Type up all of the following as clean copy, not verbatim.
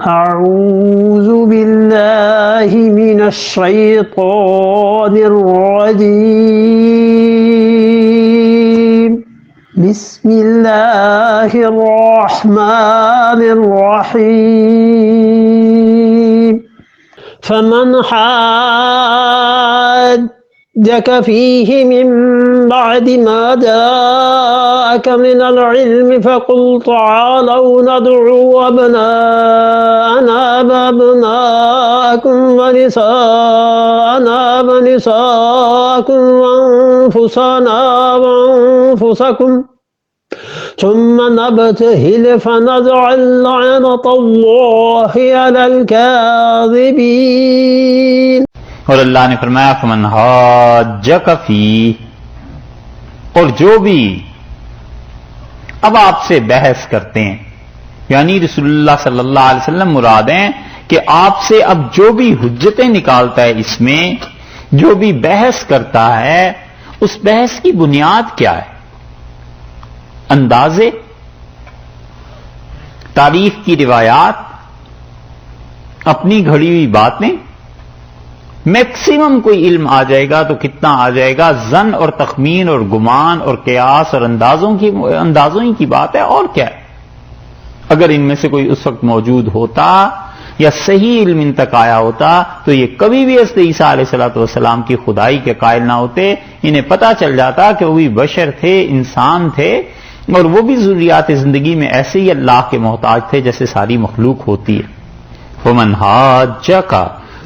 أعوذ بالله من الشيطان الرجيم بسم الله الرحمن الرحيم فمن حاجك فيه من بعد ما جاءك من العلم فقل تعالوا ندعو أبناءنا وأبناءكم ونساءنا ونساءكم وأنفسنا وأنفسكم ثم نبتهل فنجعل لعنة الله على الكاذبين. اور اللہ نے فرمایا فمن حاجک فیہ، اور جو بھی اب آپ سے بحث کرتے ہیں، یعنی رسول اللہ صلی اللہ علیہ وسلم مراد ہیں کہ آپ سے اب جو بھی حجتیں نکالتا ہے، اس میں جو بھی بحث کرتا ہے، اس بحث کی بنیاد کیا ہے؟ اندازے، تاریخ کی روایات، اپنی گھڑی ہوئی باتیں، میکسیمم کوئی علم آ جائے گا تو کتنا آ جائے گا؟ ظن اور تخمین اور گمان اور قیاس اور اندازوں ہی کی بات ہے، اور کیا ہے؟ اگر ان میں سے کوئی اس وقت موجود ہوتا یا صحیح علم ان تک آیا ہوتا تو یہ کبھی بھی حضرت عیسیٰ علیہ السلام کی خدائی کے قائل نہ ہوتے. انہیں پتہ چل جاتا کہ وہ بھی بشر تھے، انسان تھے، اور وہ بھی ضروریات زندگی میں ایسے ہی اللہ کے محتاج تھے جیسے ساری مخلوق ہوتی ہے. فمن حاجک،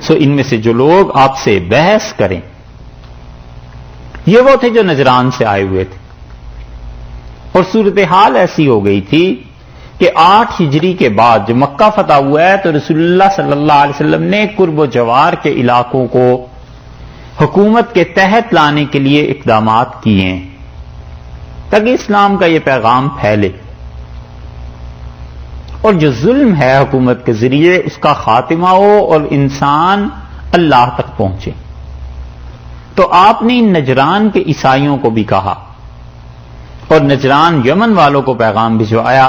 سو ان میں سے جو لوگ آپ سے بحث کریں، یہ وہ تھے جو نجران سے آئے ہوئے تھے، اور صورتحال ایسی ہو گئی تھی کہ 8 ہجری کے بعد جو مکہ فتح ہوا ہے تو رسول اللہ صلی اللہ علیہ وسلم نے قرب و جوار کے علاقوں کو حکومت کے تحت لانے کے لیے اقدامات کیے ہیں تاکہ اسلام کا یہ پیغام پھیلے، اور جو ظلم ہے حکومت کے ذریعے اس کا خاتمہ ہو اور انسان اللہ تک پہنچے. تو آپ نے ان نجران کے عیسائیوں کو بھی کہا اور نجران یمن والوں کو پیغام بھجوایا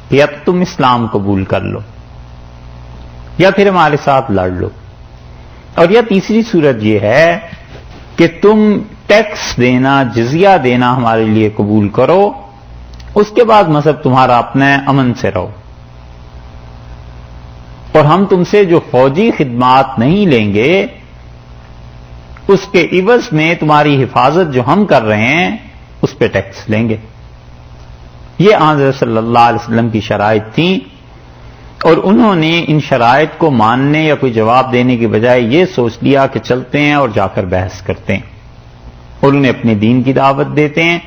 کہ یا تم اسلام قبول کر لو یا پھر ہمارے ساتھ لڑ لو، اور یا تیسری صورت یہ ہے کہ تم ٹیکس دینا، جزیہ دینا ہمارے لیے قبول کرو، اس کے بعد مذہب تمہارا اپنا ہے، امن سے رہو، اور ہم تم سے جو فوجی خدمات نہیں لیں گے اس کے عوض میں تمہاری حفاظت جو ہم کر رہے ہیں اس پہ ٹیکس لیں گے. یہ حضرت صلی اللہ علیہ وسلم کی شرائط تھیں، اور انہوں نے ان شرائط کو ماننے یا کوئی جواب دینے کی بجائے یہ سوچ لیا کہ چلتے ہیں اور جا کر بحث کرتے ہیں اور انہیں اپنے دین کی دعوت دیتے ہیں.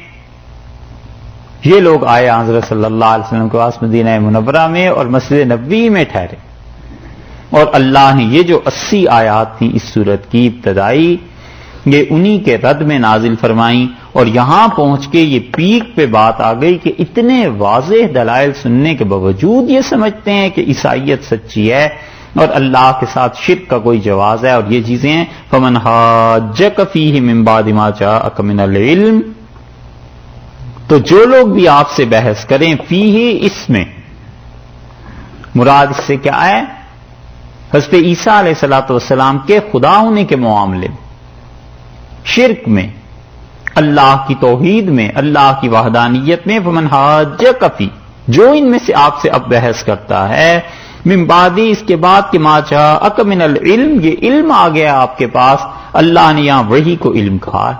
یہ لوگ آئے حضرت صلی اللہ علیہ وسلم کے پاس مدینہ منورہ میں اور مسجد نبوی میں ٹھہرے، اور اللہ نے یہ جو 80 آیات تھیں اس سورت کی ابتدائی، یہ انہی کے رد میں نازل فرمائیں، اور یہاں پہنچ کے یہ پیک پہ بات آ گئی کہ اتنے واضح دلائل سننے کے باوجود یہ سمجھتے ہیں کہ عیسائیت سچی ہے اور اللہ کے ساتھ شرک کا کوئی جواز ہے، اور یہ چیزیں ہیں. فمن حاجک فیہ من بعد ما جاءک من العلم، تو جو لوگ بھی آپ سے بحث کریں، فیہ اس میں مراد اس سے کیا ہے؟ حضرت عیسیٰ علیہ السلام کے خدا ہونے کے معاملے میں، شرک میں، اللہ کی توحید میں، اللہ کی وحدانیت میں. فمن حاجک فیہ، جو ان میں سے آپ سے اب بحث کرتا ہے، من بعدی اس کے بعد کہ ما جاءک من العلم، یہ علم آ گیا آپ کے پاس. اللہ نے یہاں وحی کو علم کہا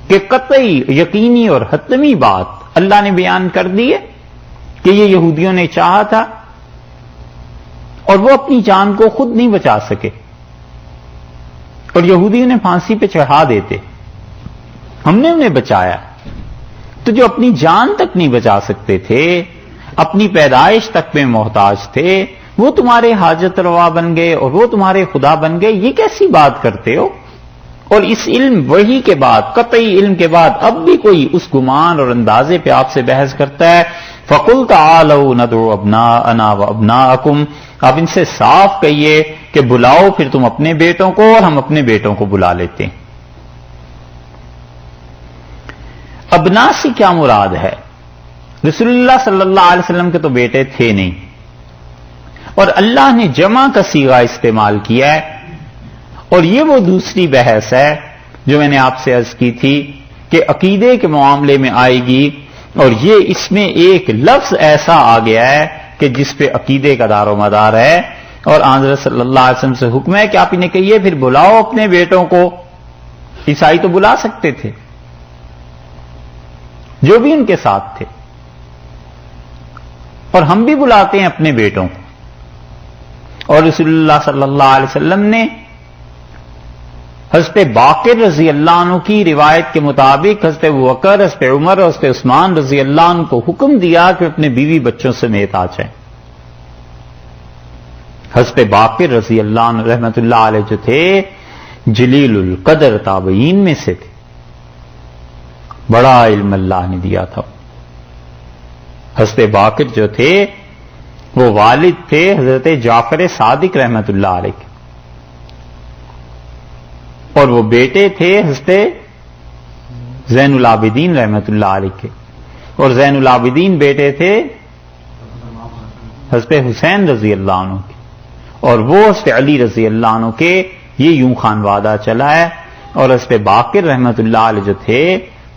کہ قطعی، یقینی اور حتمی بات اللہ نے بیان کر دی ہے کہ یہ یہودیوں نے چاہا تھا اور وہ اپنی جان کو خود نہیں بچا سکے، اور یہودی انہیں پھانسی پہ چڑھا دیتے، ہم نے انہیں بچایا. تو جو اپنی جان تک نہیں بچا سکتے تھے، اپنی پیدائش تک میں محتاج تھے، وہ تمہارے حاجت روا بن گئے اور وہ تمہارے خدا بن گئے. یہ کیسی بات کرتے ہو؟ اور اس علم وحی کے بعد، قطعی علم کے بعد اب بھی کوئی اس گمان اور اندازے پہ آپ سے بحث کرتا ہے. فَقُلْ تَعَالَوْا نَدْعُوا أَبْنَاءَنَا وَأَبْنَاءَكُمْ، آپ ان سے صاف کہیے کہ بلاؤ پھر تم اپنے بیٹوں کو اور ہم اپنے بیٹوں کو بلا لیتے ہیں. ابنا سے کیا مراد ہے؟ رسول اللہ صلی اللہ علیہ وسلم کے تو بیٹے تھے نہیں، اور اللہ نے جمع کا صیغہ استعمال کیا ہے. اور یہ وہ دوسری بحث ہے جو میں نے آپ سے عرض کی تھی کہ عقیدے کے معاملے میں آئے گی، اور یہ اس میں ایک لفظ ایسا آ گیا ہے کہ جس پہ عقیدے کا دار و مدار ہے. اور حضرت صلی اللہ علیہ وسلم سے حکم ہے کہ آپ انہیں کہیے پھر بلاؤ اپنے بیٹوں کو. عیسائی تو بلا سکتے تھے جو بھی ان کے ساتھ تھے، اور ہم بھی بلاتے ہیں اپنے بیٹوں کو. اور رسول اللہ صلی اللہ علیہ وسلم نے حضرت باقر رضی اللہ عنہ کی روایت کے مطابق حضرت ابوبکر، حضرت عمر اور حضرت عثمان رضی اللہ عنہ کو حکم دیا کہ اپنے بیوی بچوں سمیت آ جائیں. حضرت باقر رضی اللہ عنہ رحمت اللہ علیہ جو تھے جلیل القدر تابعین میں سے تھے، بڑا علم اللہ نے دیا تھا. حضرت باقر جو تھے وہ والد تھے حضرت جعفر صادق رحمت اللہ علیہ کے، اور وہ بیٹے تھے حضرت زین العابدین رحمت اللہ علیہ کے، اور زین العابدین بیٹے تھے حضرت حسین رضی اللہ عنہ کے، اور وہ حضرت علی رضی اللہ عنہ کے. یہ یوں خانوادہ چلا ہے. اور حضرت باقر رحمت اللہ علیہ جو تھے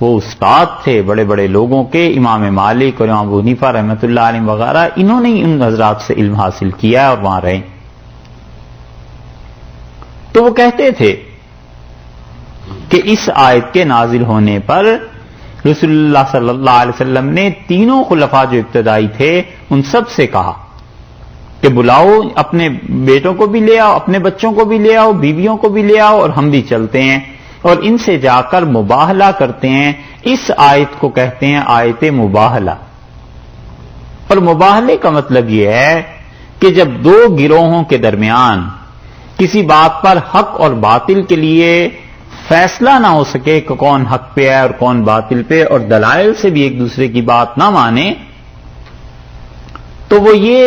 وہ استاد تھے بڑے بڑے لوگوں کے، امام مالک اور امام ابو حنیفہ رحمت اللہ علیہ وغیرہ. انہوں نے ان حضرات سے علم حاصل کیا اور وہاں رہے. تو وہ کہتے تھے کہ اس آیت کے نازل ہونے پر رسول اللہ صلی اللہ علیہ وسلم نے تینوں خلفاء جو ابتدائی تھے ان سب سے کہا کہ بلاؤ اپنے بیٹوں کو بھی لے آؤ، اپنے بچوں کو بھی لے آؤ، بیویوں کو بھی لے آؤ، اور ہم بھی چلتے ہیں اور ان سے جا کر مباہلہ کرتے ہیں. اس آیت کو کہتے ہیں آیت مباہلہ. اور مباہلے کا مطلب یہ ہے کہ جب دو گروہوں کے درمیان کسی بات پر حق اور باطل کے لیے فیصلہ نہ ہو سکے کہ کون حق پہ ہے اور کون باطل پہ، اور دلائل سے بھی ایک دوسرے کی بات نہ مانے، تو وہ یہ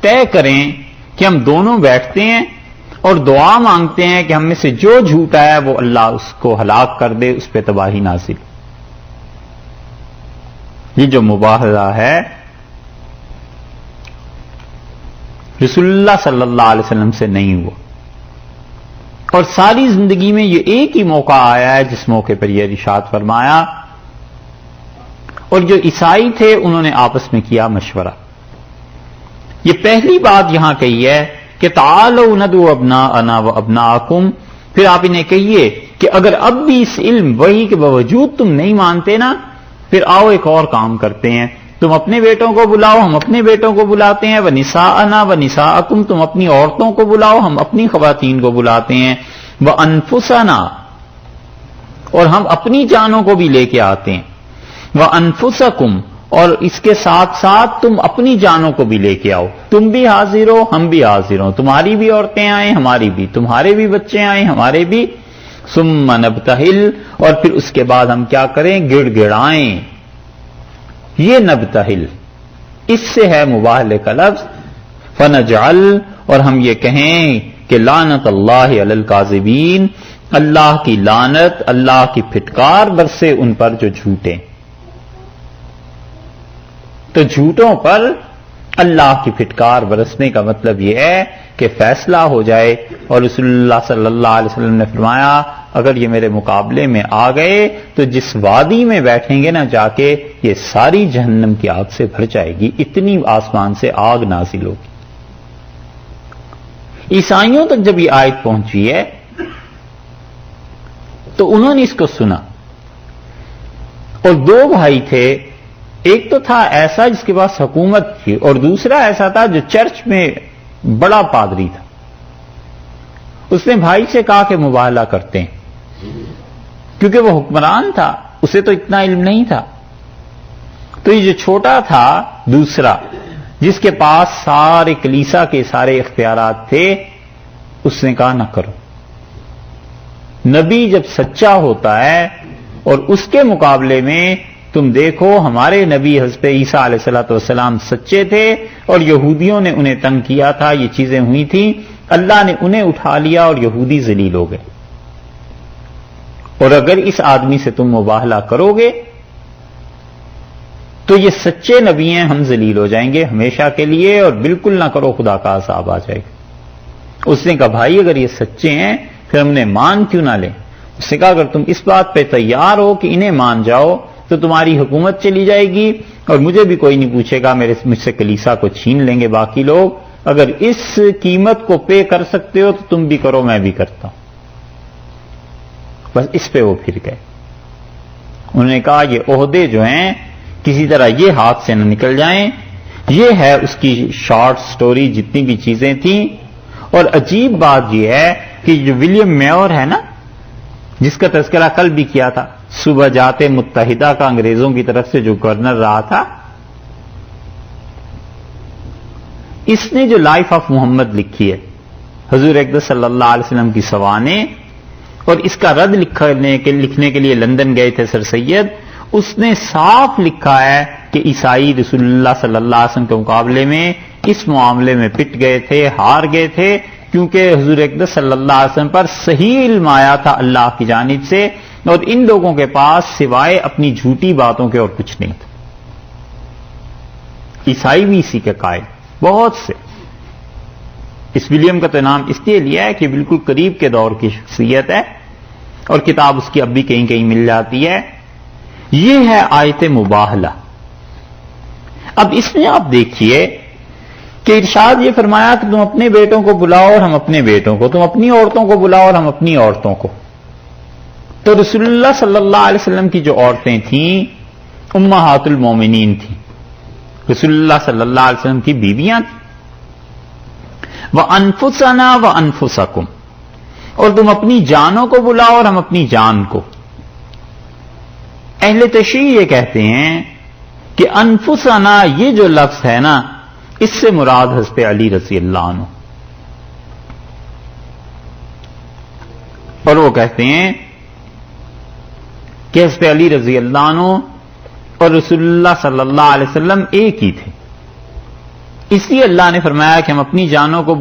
طے کریں کہ ہم دونوں بیٹھتے ہیں اور دعا مانگتے ہیں کہ ہم میں سے جو جھوٹا ہے وہ اللہ اس کو ہلاک کر دے، اس پہ تباہی نازل. یہ جو مباہلہ ہے رسول اللہ صلی اللہ علیہ وسلم سے نہیں ہوا، اور ساری زندگی میں یہ ایک ہی موقع آیا ہے جس موقع پر یہ ارشاد فرمایا. اور جو عیسائی تھے انہوں نے آپس میں کیا مشورہ. یہ پہلی بات یہاں کہی ہے کہ تعالوا ندعو ابناءنا وابناءکم. پھر آپ انہیں کہیے کہ اگر اب بھی اس علم وحی کے باوجود تم نہیں مانتے نا، پھر آؤ ایک اور کام کرتے ہیں، تم اپنے بیٹوں کو بلاؤ، ہم اپنے بیٹوں کو بلاتے ہیں. ونساءنا ونساءکم، تم اپنی عورتوں کو بلاؤ، ہم اپنی خواتین کو بلاتے ہیں. وانفسنا، اور ہم اپنی جانوں کو بھی لے کے آتے ہیں. وانفسکم، اور اس کے ساتھ ساتھ تم اپنی جانوں کو بھی لے کے آؤ. تم بھی حاضر ہو، ہم بھی حاضر ہوں، تمہاری بھی عورتیں آئیں، ہماری بھی، تمہارے بھی بچے آئیں، ہمارے بھی. ثم نبتہل، اور پھر اس کے بعد ہم کیا کریں؟ گڑ گڑائیں. یہ نبتہل اس سے ہے مباہلے کا لفظ. فنجعل، اور ہم یہ کہیں کہ لعنت اللہ علی الکاذبین، اللہ کی لعنت، اللہ کی پھٹکار برسے ان پر جو جھوٹے. تو جھوٹوں پر اللہ کی پھٹکار برسنے کا مطلب یہ ہے کہ فیصلہ ہو جائے. اور رسول اللہ صلی اللہ علیہ وسلم نے فرمایا اگر یہ میرے مقابلے میں آ گئے تو جس وادی میں بیٹھیں گے نا جا کے، یہ ساری جہنم کی آگ سے بھر جائے گی، اتنی آسمان سے آگ نازل ہوگی. عیسائیوں تک جب یہ آیت پہنچی ہے تو انہوں نے اس کو سنا، اور دو بھائی تھے، ایک تو تھا ایسا جس کے پاس حکومت تھی، اور دوسرا ایسا تھا جو چرچ میں بڑا پادری تھا. اس نے بھائی سے کہا کہ مباہلہ کرتے ہیں، کیونکہ وہ حکمران تھا، اسے تو اتنا علم نہیں تھا. تو یہ جو چھوٹا تھا دوسرا، جس کے پاس سارے کلیسا کے سارے اختیارات تھے، اس نے کہا نہ کرو. نبی جب سچا ہوتا ہے، اور اس کے مقابلے میں تم دیکھو ہمارے نبی حضرت عیسیٰ علیہ الصلوۃ والسلام سچے تھے، اور یہودیوں نے انہیں تنگ کیا تھا، یہ چیزیں ہوئی تھیں، اللہ نے انہیں اٹھا لیا اور یہودی ذلیل ہو گئے. اور اگر اس آدمی سے تم مباہلہ کرو گے تو یہ سچے نبی ہیں، ہم ذلیل ہو جائیں گے ہمیشہ کے لیے، اور بالکل نہ کرو خدا کا عذاب آ جائے گا۔ اس نے کہا بھائی اگر یہ سچے ہیں پھر ہم نے مان کیوں نہ لیں؟ اس نے کہا اگر تم اس بات پہ تیار ہو کہ انہیں مان جاؤ تو تمہاری حکومت چلی جائے گی اور مجھے بھی کوئی نہیں پوچھے گا، مجھ سے کلیسا کو چھین لیں گے باقی لوگ۔ اگر اس قیمت کو پے کر سکتے ہو تو تم بھی کرو، میں بھی کرتا ہوں۔ بس اس پہ وہ پھر گئے۔ انہوں نے کہا یہ عہدے جو ہیں کسی طرح یہ ہاتھ سے نہ نکل جائیں۔ یہ ہے اس کی شارٹ سٹوری، جتنی بھی چیزیں تھیں۔ اور عجیب بات یہ ہے کہ جو ولیم میور ہے نا، جس کا تذکرہ کل بھی کیا تھا، صوبہ جات متحدہ کا انگریزوں کی طرف سے جو گورنر رہا تھا، اس نے جو لائف آف محمد لکھی ہے، حضور اقدس صلی اللہ علیہ وسلم کی سوانح، اور اس کا رد لکھنے کے لیے لندن گئے تھے سر سید، اس نے صاف لکھا ہے کہ عیسائی رسول اللہ صلی اللہ علیہ وسلم کے مقابلے میں اس معاملے میں پٹ گئے تھے، ہار گئے تھے، کیونکہ حضور اقدس صلی اللہ علیہ وسلم پر صحیح علم آیا تھا اللہ کی جانب سے، اور ان لوگوں کے پاس سوائے اپنی جھوٹی باتوں کے اور کچھ نہیں تھا۔ عیسائی بھی اسی کے قائل بہت سے۔ اس ولیم کا تو نام اس لیے لیا ہے کہ بالکل قریب کے دور کی شخصیت ہے، اور کتاب اس کی اب بھی کہیں کہیں مل جاتی ہے۔ یہ ہے آیت مباہلہ۔ اب اس میں آپ دیکھیے کہ ارشاد یہ فرمایا کہ تم اپنے بیٹوں کو بلاؤ اور ہم اپنے بیٹوں کو، تم اپنی عورتوں کو بلاؤ اور ہم اپنی عورتوں کو۔ تو رسول اللہ صلی اللہ علیہ وسلم کی جو عورتیں تھیں امہات المومنین تھیں، رسول اللہ صلی اللہ علیہ وسلم کی بیویاں تھیں۔ وَأَنفُسَنَا وَأَنفُسَكُمْ، اور تم اپنی جانوں کو بلاؤ اور ہم اپنی جان کو۔ اہل تشریح یہ کہتے ہیں کہ انفسنا یہ جو لفظ ہے نا، اس سے مراد حضرت علی رضی اللہ عنہ، اور وہ کہتے ہیں کہ حضرت علی رضی اللہ عنہ اور رسول اللہ صلی اللہ علیہ وسلم ایک ہی تھے، اس لیے اللہ نے فرمایا کہ ہم اپنی جانوں کو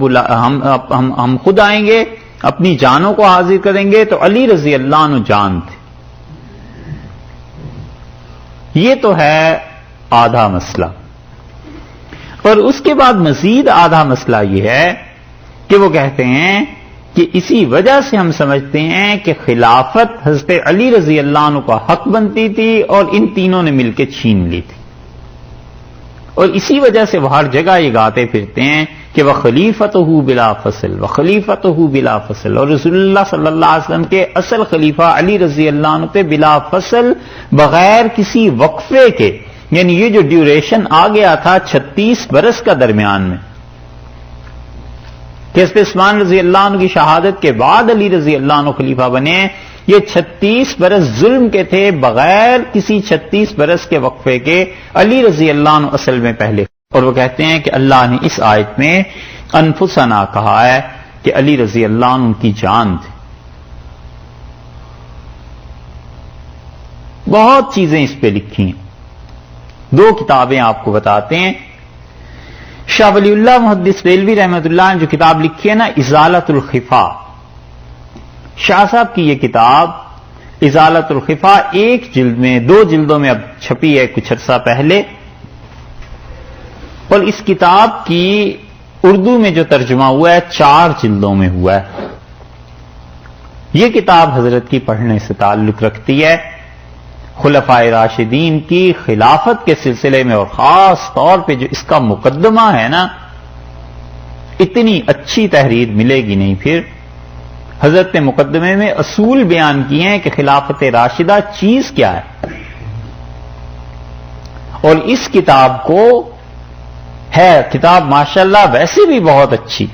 ہم خود آئیں گے، اپنی جانوں کو حاضر کریں گے، تو علی رضی اللہ عنہ جان تھے۔ یہ تو ہے آدھا مسئلہ، اور اس کے بعد مزید آدھا مسئلہ یہ ہے کہ وہ کہتے ہیں کہ اسی وجہ سے ہم سمجھتے ہیں کہ خلافت حضرت علی رضی اللہ عنہ کا حق بنتی تھی اور ان تینوں نے مل کے چھین لی تھی، اور اسی وجہ سے وہ ہر جگہ یہ گاتے پھرتے ہیں کہ وَخَلِيفَتُهُ بِلَا فَصْلٍ وَخَلِيفَتُهُ بِلَا فَصْلٍ، اور رسول اللہ صلی اللہ علیہ وسلم کے اصل خلیفہ علی رضی اللہ عنہ پہ بلا فصل، بغیر کسی وقفے کے، یعنی یہ جو ڈیوریشن آ گیا تھا 36 برس کا درمیان میں، کہ حضرت عثمان رضی اللہ عنہ کی شہادت کے بعد علی رضی اللہ عنہ خلیفہ بنے، یہ 36 برس ظلم کے تھے، بغیر کسی 36 برس کے وقفے کے علی رضی اللہ عنہ اصل میں پہلے۔ اور وہ کہتے ہیں کہ اللہ نے اس آیت میں انفسنا کہا ہے کہ علی رضی اللہ عنہ ان کی جان تھی۔ بہت چیزیں اس پہ لکھی ہیں، 2 کتابیں آپ کو بتاتے ہیں۔ شاہ ولی اللہ محدث بریلوی رحمۃ اللہ نے جو کتاب لکھی ہے نا ازالۃ الخفا، شاہ صاحب کی یہ کتاب ازالۃ الخفا 1 جلد میں، 2 جلدوں میں اب چھپی ہے کچھ عرصہ پہلے، اور اس کتاب کی اردو میں جو ترجمہ ہوا ہے 4 جلدوں میں ہوا ہے۔ یہ کتاب حضرت کی پڑھنے سے تعلق رکھتی ہے، خلفائے راشدین کی خلافت کے سلسلے میں، اور خاص طور پہ جو اس کا مقدمہ ہے نا، اتنی اچھی تحریر ملے گی نہیں پھر۔ حضرت نے مقدمے میں اصول بیان کیے ہیں کہ خلافت راشدہ چیز کیا ہے، اور اس کتاب کو ہے کتاب ماشاءاللہ ویسے بھی بہت اچھی،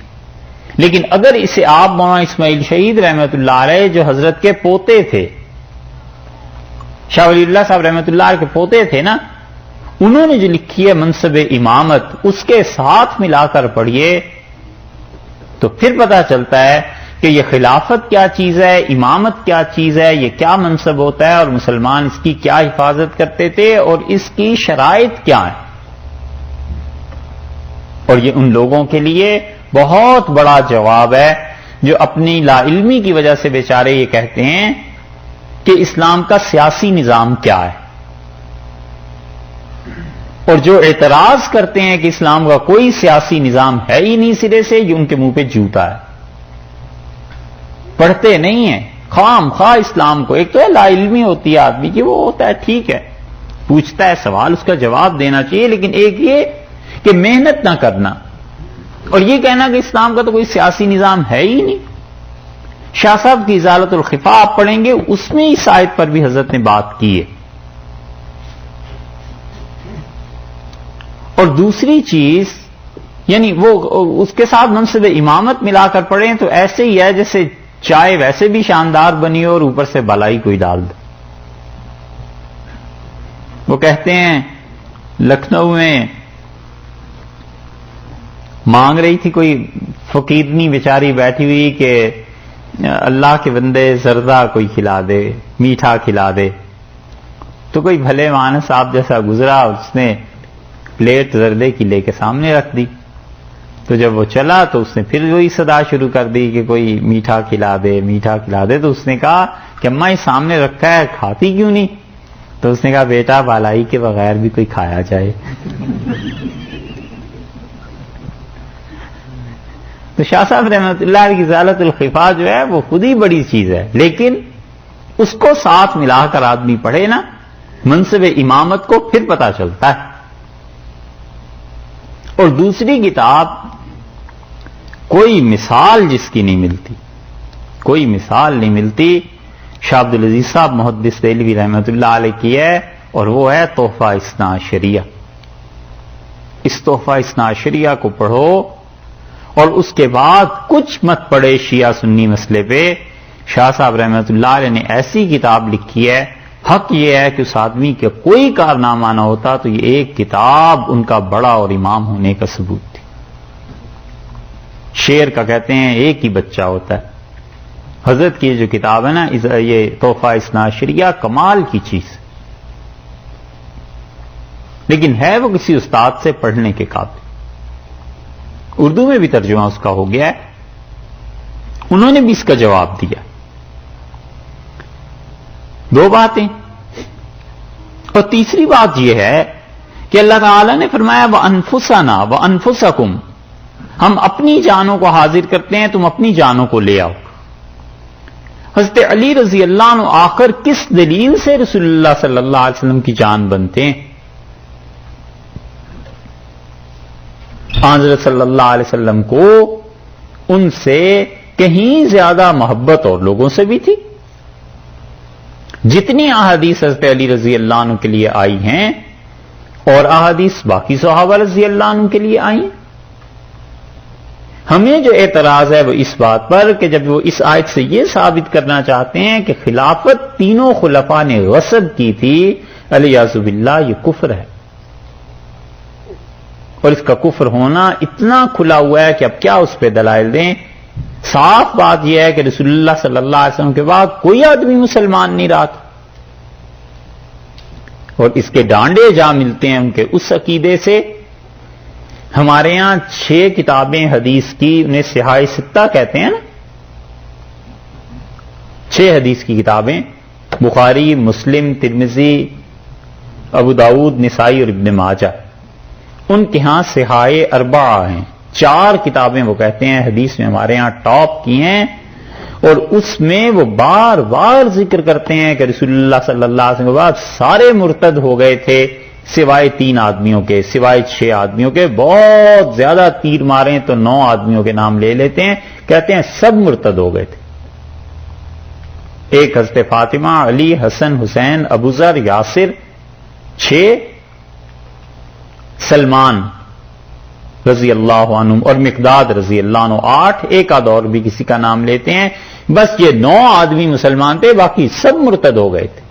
لیکن اگر اسے آپ مولانا اسماعیل شہید رحمۃ اللہ علیہ جو حضرت کے پوتے تھے، شاہ ولی اللہ صاحب رحمۃ اللہ علیہ کے پوتے تھے نا، انہوں نے جو لکھی ہے منصب امامت، اس کے ساتھ ملا کر پڑھیے تو پھر پتہ چلتا ہے کہ یہ خلافت کیا چیز ہے، امامت کیا چیز ہے، یہ کیا منصب ہوتا ہے، اور مسلمان اس کی کیا حفاظت کرتے تھے، اور اس کی شرائط کیا ہیں۔ اور یہ ان لوگوں کے لیے بہت بڑا جواب ہے جو اپنی لا علمی کی وجہ سے بیچارے یہ کہتے ہیں کہ اسلام کا سیاسی نظام کیا ہے۔ اور جو اعتراض کرتے ہیں کہ اسلام کا کوئی سیاسی نظام ہے ہی نہیں سرے سے، یہ ان کے منہ پہ جوتا ہے، پڑھتے نہیں ہیں خام خواہ اسلام کو۔ ایک تو ہے لا علمی ہوتی ہے آدمی کی، وہ ہوتا ہے ٹھیک ہے، پوچھتا ہے سوال، اس کا جواب دینا چاہیے، لیکن ایک یہ کہ محنت نہ کرنا اور یہ کہنا کہ اسلام کا تو کوئی سیاسی نظام ہے ہی نہیں۔ شاہ صاحب کی ازالۃ الخفا آپ پڑھیں گے، اس میں اس آیت پر بھی حضرت نے بات کی ہے۔ اور دوسری چیز یعنی وہ اس کے ساتھ منصب امامت ملا کر پڑھیں تو ایسے ہی ہے جیسے چائے ویسے بھی شاندار بنی ہو اور اوپر سے بالائی کوئی ڈال دے۔ وہ کہتے ہیں لکھنؤ میں مانگ رہی تھی کوئی فقیرنی بیچاری بیٹھی ہوئی کہ اللہ کے بندے زردہ کوئی کھلا دے، میٹھا کھلا دے، تو کوئی بھلے مانس صاحب جیسا گزرا، اس نے پلیٹ زردے کی لے کے سامنے رکھ دی، تو جب وہ چلا تو اس نے پھر وہی صدا شروع کر دی کہ کوئی میٹھا کھلا دے، میٹھا کھلا دے۔ تو اس نے کہا کہ اماں یہ سامنے رکھا ہے کھاتی کیوں نہیں؟ تو اس نے کہا بیٹا بالائی کے بغیر بھی کوئی کھایا جائے۔ تو شاہ صاحب رحمۃ اللہ کی ازالۃ الخفا جو ہے وہ خود ہی بڑی چیز ہے، لیکن اس کو ساتھ ملا کر آدمی پڑھے نا منصب امامت کو، پھر پتہ چلتا ہے۔ اور دوسری کتاب کوئی مثال جس کی نہیں ملتی، کوئی مثال نہیں ملتی، شاہ عبد العزیز صاحب محدث دہلوی رحمۃ اللہ علیہ کی ہے، اور وہ ہے تحفہ اثنا عشریہ۔ اس تحفہ اثنا عشریہ کو پڑھو اور اس کے بعد کچھ مت پڑھے شیعہ سنی مسئلے پہ۔ شاہ صاحب رحمۃ اللہ علیہ نے ایسی کتاب لکھی ہے، حق یہ ہے کہ اس آدمی کا کوئی کارنامہ نہ ہوتا تو یہ ایک کتاب ان کا بڑا اور امام ہونے کا ثبوت تھی۔ شیر کا کہتے ہیں ایک ہی بچہ ہوتا ہے۔ حضرت کی جو کتاب ہے نا یہ تحفہ اثنا عشریہ، کمال کی چیز، لیکن ہے وہ کسی استاد سے پڑھنے کے قابل۔ اردو میں بھی ترجمہ اس کا ہو گیا ہے، انہوں نے بھی اس کا جواب دیا۔ دو باتیں، اور تیسری بات یہ ہے کہ اللہ تعالی نے فرمایا وَأَنفُسَنَا وَأَنفُسَكُمْ، ہم اپنی جانوں کو حاضر کرتے ہیں، تم اپنی جانوں کو لے آؤ۔ حضرت علی رضی اللہ عنہ آخر کس دلیل سے رسول اللہ صلی اللہ علیہ وسلم کی جان بنتے ہیں؟ حضرت صلی اللہ علیہ وسلم کو ان سے کہیں زیادہ محبت اور لوگوں سے بھی تھی۔ جتنی احادیث حضرت علی رضی اللہ عنہ کے لیے آئی ہیں اور احادیث باقی صحابہ رضی اللہ عنہ کے لیے آئی ہیں، ہمیں جو اعتراض ہے وہ اس بات پر کہ جب وہ اس آیت سے یہ ثابت کرنا چاہتے ہیں کہ خلافت تینوں خلفاء نے غصب کی تھی، الیاذ باللہ یہ کفر ہے، اور اس کا کفر ہونا اتنا کھلا ہوا ہے کہ اب کیا اس پہ دلائل دیں۔ صاف بات یہ ہے کہ رسول اللہ صلی اللہ علیہ وسلم کے بعد کوئی آدمی مسلمان نہیں رہا تھا، اور اس کے ڈانڈے جا ملتے ہیں ان کے اس عقیدے سے۔ ہمارے یہاں 6 کتابیں حدیث کی، انہیں صحاح ستہ کہتے ہیں نا، 6 حدیث کی کتابیں، بخاری، مسلم، ترمذی، ابو داؤد، نسائی اور ابن ماجہ، ان کے ہاں صحاح اربعہ ہیں۔ 4 کتابیں وہ کہتے ہیں حدیث میں ہمارے ہاں ٹاپ کی ہیں، اور اس میں وہ بار بار ذکر کرتے ہیں کہ رسول اللہ صلی اللہ علیہ وسلم کے بعد سارے مرتد ہو گئے تھے سوائے 3 آدمیوں کے، سوائے 6 آدمیوں کے، بہت زیادہ تیر ماریں تو 9 آدمیوں کے نام لے لیتے ہیں، کہتے ہیں سب مرتد ہو گئے تھے۔ ایک حضرت فاطمہ، علی، حسن، حسین، ابوذر، یاسر، 6 سلمان رضی اللہ عنہ اور مقداد رضی اللہ عنہ 8، ایک آدھ اور بھی کسی کا نام لیتے ہیں، بس یہ 9 آدمی مسلمان تھے، باقی سب مرتد ہو گئے تھے،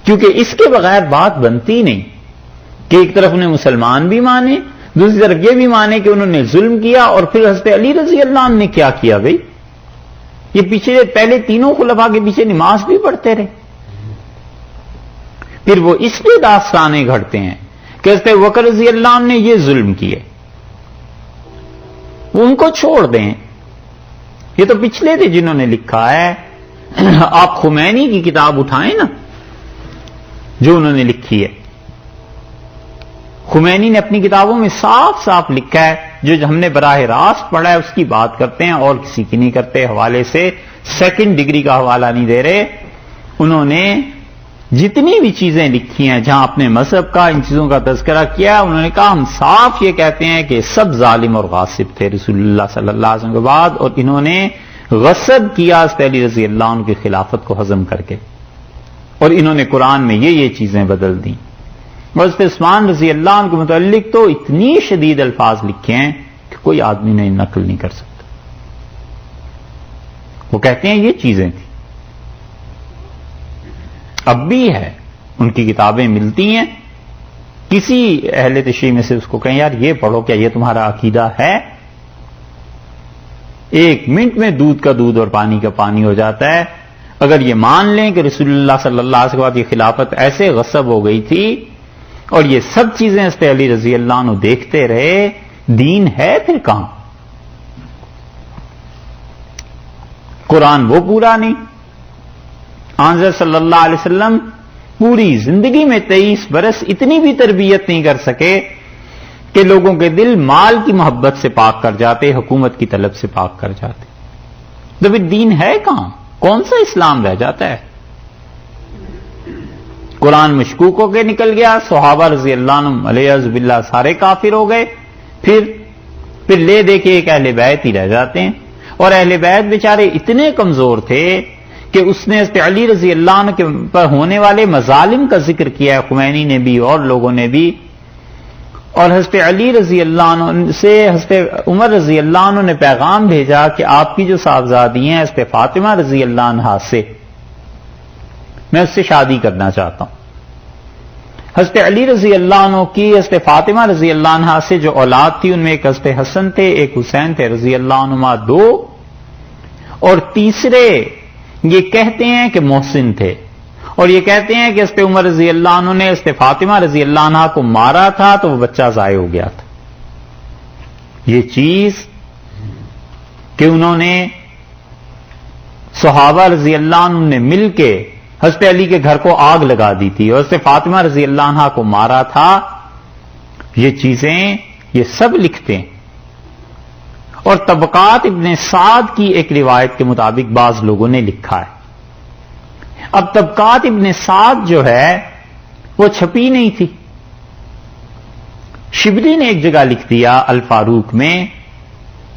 کیونکہ اس کے بغیر بات بنتی نہیں کہ ایک طرف انہیں مسلمان بھی مانے، دوسری طرف یہ بھی مانے کہ انہوں نے ظلم کیا۔ اور پھر حضرت علی رضی اللہ عنہ نے کیا کیا بھائی؟ یہ پیچھے پہلے تینوں خلفاء کے پیچھے نماز بھی پڑھتے رہے، پھر وہ اس پہ داستانیں گھڑتے ہیں کہ حضرت بکر رضی اللہ عنہ نے یہ ظلم کیے، وہ ان کو چھوڑ دیں، یہ تو پچھلے تھے جنہوں نے لکھا ہے۔ آپ خمینی کی کتاب اٹھائیں نا، جو انہوں نے لکھی ہے. خمینی نے اپنی کتابوں میں صاف صاف لکھا ہے، جو ہم نے براہ راست پڑھا ہے اس کی بات کرتے ہیں اور کسی کی نہیں کرتے. حوالے سے سیکنڈ ڈگری کا حوالہ نہیں دے رہے. انہوں نے جتنی بھی چیزیں لکھی ہیں جہاں اپنے مذہب کا ان چیزوں کا تذکرہ کیا، انہوں نے کہا ہم صاف یہ کہتے ہیں کہ سب ظالم اور غاصب تھے رسول اللہ صلی اللہ علیہ وسلم کے بعد، اور انہوں نے غصب کیا حضرت علی رضی اللہ عنہ کی خلافت کو ہضم کر کے، اور انہوں نے قرآن میں یہ چیزیں بدل دیں. حضرت عثمان رضی اللہ عنہ کے متعلق تو اتنی شدید الفاظ لکھے ہیں کہ کوئی آدمی نے نقل نہیں کر سکتا. وہ کہتے ہیں یہ چیزیں تھیں، اب بھی ہے، ان کی کتابیں ملتی ہیں. کسی اہل تشریح میں سے اس کو کہیں یار یہ پڑھو، کیا یہ تمہارا عقیدہ ہے؟ 1 منٹ میں دودھ کا دودھ اور پانی کا پانی ہو جاتا ہے. اگر یہ مان لیں کہ رسول اللہ صلی اللہ علیہ وسلم کے بعد یہ خلافت ایسے غصب ہو گئی تھی اور یہ سب چیزیں حضرت علی رضی اللہ عنہ دیکھتے رہے، دین ہے پھر کہاں؟ قرآن وہ پورا نہیں. آنظر صلی اللہ علیہ وسلم پوری زندگی میں 23 برس اتنی بھی تربیت نہیں کر سکے کہ لوگوں کے دل مال کی محبت سے پاک کر جاتے، حکومت کی طلب سے پاک کر جاتے. تو پھر دین ہے کہاں؟ کون سا اسلام رہ جاتا ہے؟ قرآن مشکوک ہو کے نکل گیا، صحابہ رضی اللہ عنہم علیہ باللہ سارے کافر ہو گئے، پھر لے دے کے ایک اہل بیت ہی رہ جاتے ہیں. اور اہل بیت بیچارے اتنے کمزور تھے کہ اس نے حضرت علی رضی اللہ عنہ کے پر ہونے والے مظالم کا ذکر کیا ہے، خمینی نے بھی اور لوگوں نے بھی. اور حضرت علی رضی اللہ عنہ سے حضرت عمر رضی اللہ عنہ نے پیغام بھیجا کہ آپ کی جو صاحبزادی ہیں حضرت فاطمہ رضی اللہ عنہا سے، میں اس سے شادی کرنا چاہتا ہوں. حضرت علی رضی اللہ عنہ کی حضرت فاطمہ رضی اللہ عنہا سے جو اولاد تھی ان میں ایک حضرت حسن تھے، ایک حسین تھے رضی اللہ عنہما 2، اور تیسرے یہ کہتے ہیں کہ محسن تھے، اور یہ کہتے ہیں کہ حضرت عمر رضی اللہ عنہ نے حضرت فاطمہ رضی اللہ عنہا کو مارا تھا تو وہ بچہ ضائع ہو گیا تھا. یہ چیز کہ انہوں نے صحابہ رضی اللہ عنہ نے مل کے حضرت علی کے گھر کو آگ لگا دی تھی اور حضرت فاطمہ رضی اللہ عنہا کو مارا تھا، یہ چیزیں یہ سب لکھتے ہیں. اور طبقات ابن سعد کی ایک روایت کے مطابق بعض لوگوں نے لکھا ہے. اب طبقات ابن سعد جو ہے وہ چھپی نہیں تھی. شبلی نے ایک جگہ لکھ دیا الفاروق میں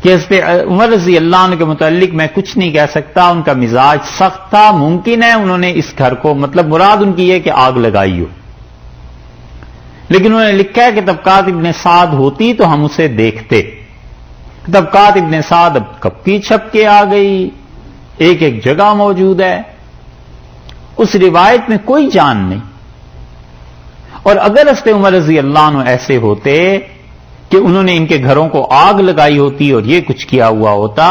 کہ حضرت عمر رضی اللہ عنہ کے متعلق میں کچھ نہیں کہہ سکتا، ان کا مزاج سخت تھا، ممکن ہے انہوں نے اس گھر کو، مطلب مراد ان کی یہ کہ آگ لگائی ہو، لیکن انہوں نے لکھا ہے کہ طبقات ابن سعد ہوتی تو ہم اسے دیکھتے. طبقات ابن سعد اب کب کی چھپ کے آ گئی، ایک ایک جگہ موجود ہے، اس روایت میں کوئی جان نہیں. اور اگر حضرت عمر رضی اللہ عنہ ایسے ہوتے کہ انہوں نے ان کے گھروں کو آگ لگائی ہوتی اور یہ کچھ کیا ہوا ہوتا،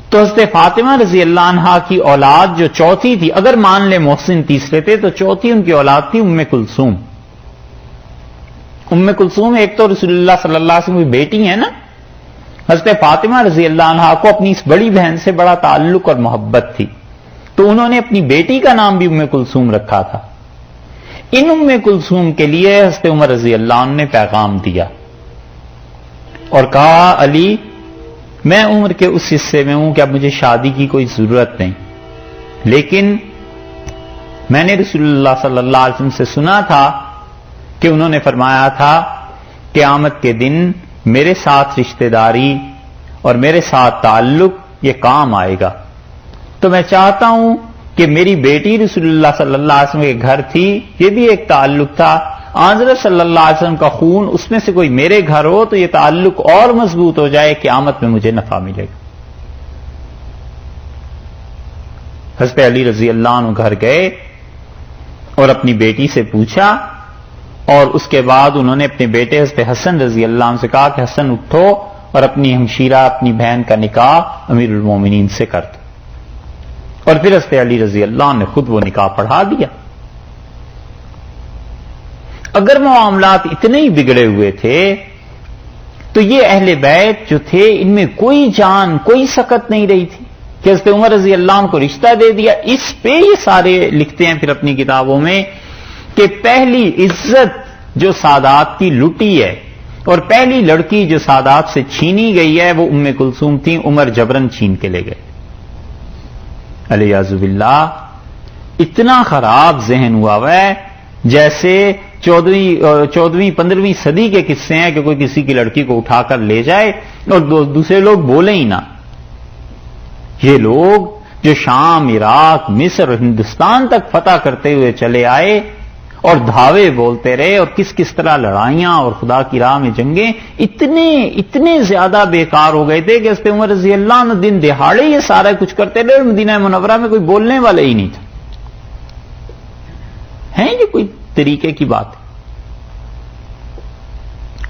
تو حضرت فاطمہ رضی اللہ عنہا کی اولاد جو چوتھی تھی، اگر مان لے محسن تیسرے تھے تو چوتھی ان کی اولاد تھی ام کلثوم. ام کلثوم ایک تو رسول اللہ صلی اللہ علیہ وسلم کی بیٹی ہے نا. حضرت فاطمہ رضی اللہ عنہا کو اپنی اس بڑی بہن سے بڑا تعلق اور محبت تھی، تو انہوں نے اپنی بیٹی کا نام بھی ام کلثوم رکھا تھا. ان ام کلثوم کے لیے حضرت عمر رضی اللہ عنہ نے پیغام دیا اور کہا علی میں عمر کے اس حصے میں ہوں کہ اب مجھے شادی کی کوئی ضرورت نہیں، لیکن میں نے رسول اللہ صلی اللہ علیہ وسلم سے سنا تھا کہ انہوں نے فرمایا تھا قیامت کے دن میرے ساتھ رشتہ داری اور میرے ساتھ تعلق یہ کام آئے گا، تو میں چاہتا ہوں کہ میری بیٹی رسول اللہ صلی اللہ علیہ وسلم کے گھر تھی، یہ بھی ایک تعلق تھا، حضرت صلی اللہ علیہ وسلم کا خون اس میں سے کوئی میرے گھر ہو تو یہ تعلق اور مضبوط ہو جائے، قیامت میں مجھے نفع ملے گا. حضرت علی رضی اللہ عنہ گھر گئے اور اپنی بیٹی سے پوچھا، اور اس کے بعد انہوں نے اپنے بیٹے حضرت حسن رضی اللہ عنہ سے کہا کہ حسن اٹھو اور اپنی ہمشیرہ اپنی بہن کا نکاح امیر المومنین سے کر دو. اور پھر حضرت علی رضی اللہ عنہ نے خود وہ نکاح پڑھا دیا. اگر معاملات اتنے ہی بگڑے ہوئے تھے تو یہ اہل بیت جو تھے ان میں کوئی جان کوئی سکت نہیں رہی تھی کہ حضرت عمر رضی اللہ عنہ کو رشتہ دے دیا. اس پہ یہ سارے لکھتے ہیں پھر اپنی کتابوں میں کہ پہلی عزت جو سادات کی لٹی ہے اور پہلی لڑکی جو سادات سے چھینی گئی ہے وہ ام کلثوم تھی، عمر جبرن چھین کے لے گئے علیہ باللہ۔ اتنا خراب ذہن ہوا ہے جیسے 14ویں 15ویں صدی کے قصے ہیں کہ کوئی کسی کی لڑکی کو اٹھا کر لے جائے اور دوسرے لوگ بولیں ہی نہ۔ یہ لوگ جو شام، عراق، مصر اور ہندوستان تک فتح کرتے ہوئے چلے آئے اور دھاوے بولتے رہے اور کس کس طرح لڑائیاں اور خدا کی راہ میں جنگیں اتنے زیادہ بیکار ہو گئے تھے کہ حضرت عمر رضی اللہ عنہ دن دہاڑے یہ سارا کچھ کرتے رہے اور مدینہ منورہ میں کوئی بولنے والا ہی نہیں تھا۔ ہے یہ کوئی طریقے کی بات ہے؟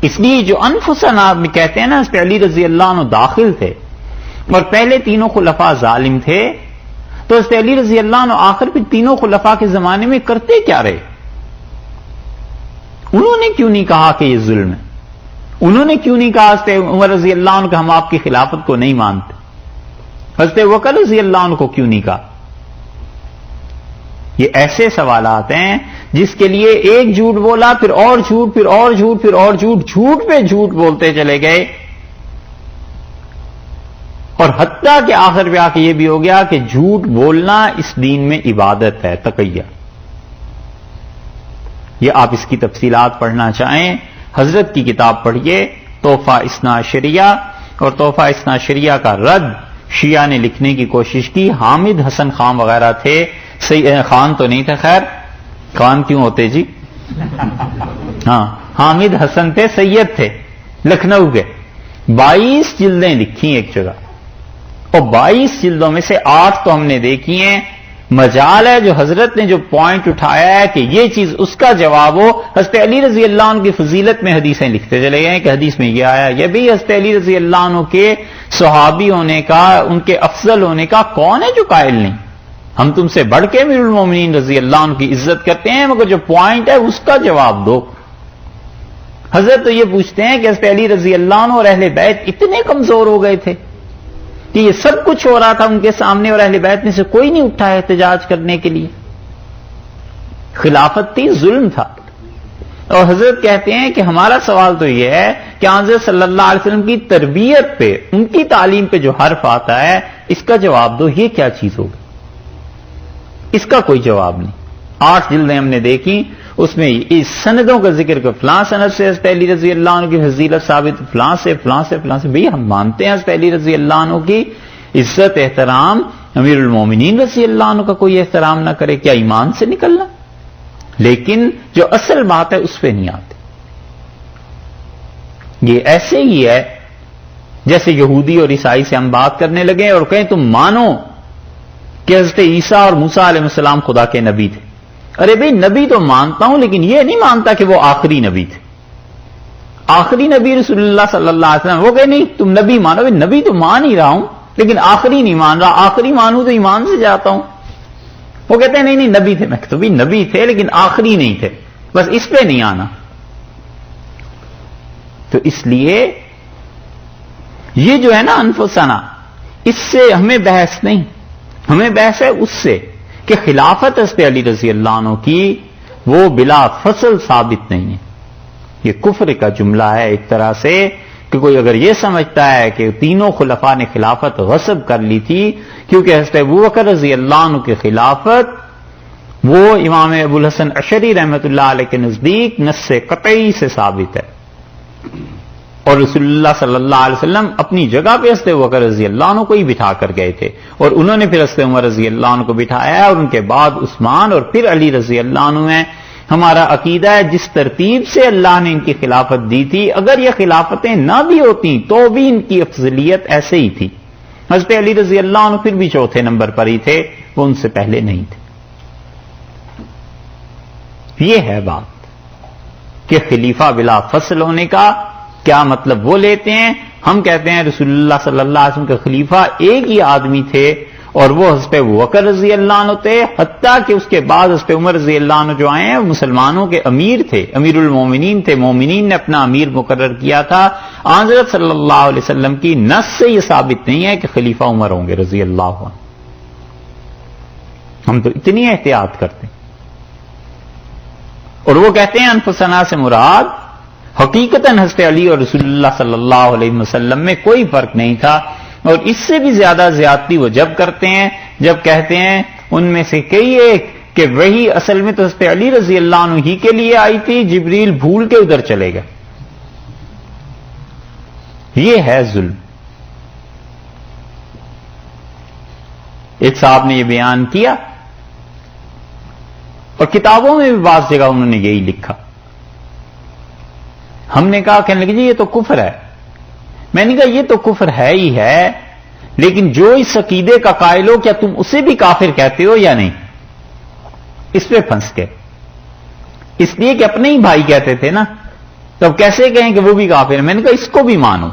اس لیے جو انفسنا میں کہتے ہیں نا، اس پہ علی رضی اللہ عنہ داخل تھے اور پہلے تینوں خلفاء ظالم تھے، تو اس پہ علی رضی اللہ عنہ آخر پہ تینوں خلفاء کے زمانے میں کرتے کیا رہے؟ انہوں نے کیوں نہیں کہا کہ یہ ظلم ہے؟ انہوں نے کیوں نہیں کہا حضرت عمر رضی اللہ عنہ کہ ہم آپ کی خلافت کو نہیں مانتے؟ حضرت بکر رضی اللہ عنہ کو کیوں نہیں کہا؟ یہ ایسے سوالات ہیں جس کے لیے ایک جھوٹ بولا، پھر اور جھوٹ، پھر اور جھوٹ، پھر اور جھوٹ، جھوٹ پہ جھوٹ بولتے چلے گئے، اور حتیٰ کہ آخر پہ آ کے یہ بھی ہو گیا کہ جھوٹ بولنا اس دین میں عبادت ہے، تقیہ۔ یہ آپ اس کی تفصیلات پڑھنا چاہیں، حضرت کی کتاب پڑھیے تحفہ اثنا عشریہ، اور تحفہ اثنا عشریہ کا رد شیعہ نے لکھنے کی کوشش کی۔ حامد حسن خان وغیرہ تھے، خان تو نہیں تھا، خیر خان کیوں ہوتے جی؟ ہاں، حامد حسن تھے، سید تھے، لکھنؤ کے۔ 22 جلدیں لکھی ایک جگہ، اور 22 جلدوں میں سے 8 تو ہم نے دیکھی ہیں۔ مجال ہے جو حضرت نے جو پوائنٹ اٹھایا ہے کہ یہ چیز اس کا جواب ہو، حضرت علی رضی اللہ عنہ کی فضیلت میں حدیثیں لکھتے چلے گئے کہ حدیث میں یہ آیا۔ یہ بھی حضرت علی رضی اللہ عنہ کے صحابی ہونے کا، ان کے افضل ہونے کا کون ہے جو قائل نہیں؟ ہم تم سے بڑھ کے امیر المومنین رضی اللہ عنہ کی عزت کرتے ہیں، مگر جو پوائنٹ ہے اس کا جواب دو۔ حضرت تو یہ پوچھتے ہیں کہ حضرت علی رضی اللہ عنہ اور اہل بیت اتنے کمزور ہو گئے تھے کہ یہ سب کچھ ہو رہا تھا ان کے سامنے اور اہل بیت میں سے کوئی نہیں اٹھا احتجاج کرنے کے لیے۔ خلافت تھی، ظلم تھا۔ اور حضرت کہتے ہیں کہ ہمارا سوال تو یہ ہے کہ حضرت صلی اللہ علیہ وسلم کی تربیت پہ، ان کی تعلیم پہ جو حرف آتا ہے اس کا جواب دو، یہ کیا چیز ہوگی؟ اس کا کوئی جواب نہیں۔ 8 جلدیں ہم نے دیکھی، اس میں اس سندوں کا ذکر کہ فلاں سند سے حضرت علی رضی اللہ عنہ کی فضیلت ثابت، فلاں سے فلاں سے فلاں سے۔ بھئی ہم مانتے ہیں حضرت علی رضی اللہ عنہ کی عزت احترام، امیر المومنین رضی اللہ عنہ کا کوئی احترام نہ کرے، کیا ایمان سے نکلنا؟ لیکن جو اصل بات ہے اس پہ نہیں آتے۔ یہ ایسے ہی ہے جیسے یہودی اور عیسائی سے ہم بات کرنے لگے اور کہیں تم مانو کہ حضرت عیسیٰ اور موسیٰ علیہ السلام خدا کے نبی تھے۔ ارے بھئی نبی تو مانتا ہوں، لیکن یہ نہیں مانتا کہ وہ آخری نبی تھے۔ آخری نبی رسول اللہ صلی اللہ علیہ وسلم۔ وہ کہے نہیں تم نبی مانو، بھئی نبی تو مان ہی رہا ہوں لیکن آخری نہیں مان رہا، آخری مانوں تو ایمان سے جاتا ہوں۔ وہ کہتے ہیں نہیں نبی تھے۔ میں کہتا ہوں بھی نبی تھے لیکن آخری نہیں تھے، بس اس پہ نہیں آنا۔ تو اس لیے یہ جو ہے نا انفسنا، اس سے ہمیں بحث نہیں، ہمیں بحث ہے اس سے کہ خلافت حضرت علی رضی اللہ عنہ کی وہ بلا فصل ثابت نہیں ہے۔ یہ کفر کا جملہ ہے ایک طرح سے، کہ کوئی اگر یہ سمجھتا ہے کہ تینوں خلفاء نے خلافت غصب کر لی تھی، کیونکہ حضرت ابوبکر رضی اللہ عنہ کی خلافت وہ امام ابو الحسن اشعری رحمۃ اللہ علیہ کے نزدیک نص قطعی سے ثابت ہے، اور رسول اللہ صلی اللہ علیہ وسلم اپنی جگہ پہ حضرت ابوبکر رضی اللہ عنہ کو ہی بٹھا کر گئے تھے، اور انہوں نے پھر حضرت عمر رضی اللہ عنہ کو بٹھایا، اور ان کے بعد عثمان اور پھر علی رضی اللہ عنہ ہیں۔ ہمارا عقیدہ ہے جس ترتیب سے اللہ نے ان کی خلافت دی تھی، اگر یہ خلافتیں نہ بھی ہوتی تو بھی ان کی افضلیت ایسے ہی تھی۔ حضرت علی رضی اللہ عنہ پھر بھی چوتھے نمبر پر ہی تھے، وہ ان سے پہلے نہیں تھے۔ یہ ہے بات کہ خلیفہ بلا فصل ہونے کا کیا مطلب وہ لیتے ہیں۔ ہم کہتے ہیں رسول اللہ صلی اللہ علیہ وسلم کے خلیفہ ایک ہی آدمی تھے، اور وہ حضرت ابوبکر رضی اللہ عنہ تھے، حتیٰ کہ اس کے بعد حضرت عمر رضی اللہ عنہ جو آئے ہیں وہ مسلمانوں کے امیر تھے، امیر المومنین تھے، مومنین نے اپنا امیر مقرر کیا تھا۔ حضرت صلی اللہ علیہ وسلم کی نص سے یہ ثابت نہیں ہے کہ خلیفہ عمر ہوں گے رضی اللہ عنہ۔ ہم تو اتنی احتیاط کرتے ہیں۔ اور وہ کہتے ہیں انفسنا سے مراد حقیقتاً حضرت علی اور رسول اللہ صلی اللہ علیہ وسلم میں کوئی فرق نہیں تھا، اور اس سے بھی زیادہ زیادتی وہ جب کرتے ہیں جب کہتے ہیں ان میں سے کئی ایک کہ وہی اصل میں تو حضرت علی رضی اللہ عنہ ہی کے لیے آئی تھی، جبریل بھول کے ادھر چلے گئے. یہ ہے ظلم. ایک صاحب نے یہ بیان کیا اور کتابوں میں بھی بعض جگہ انہوں نے یہی لکھا. ہم نے کہا کہنے لگے جی یہ تو کفر ہے. میں نے کہا یہ تو کفر ہے ہی ہے، لیکن جو اس عقیدے کا قائل ہو کیا تم اسے بھی کافر کہتے ہو یا نہیں؟ اس پہ پھنس کے، اس لیے کہ اپنے ہی بھائی کہتے تھے نا، تو اب کیسے کہیں کہ وہ بھی کافر ہے؟ میں نے کہا اس کو بھی مانو.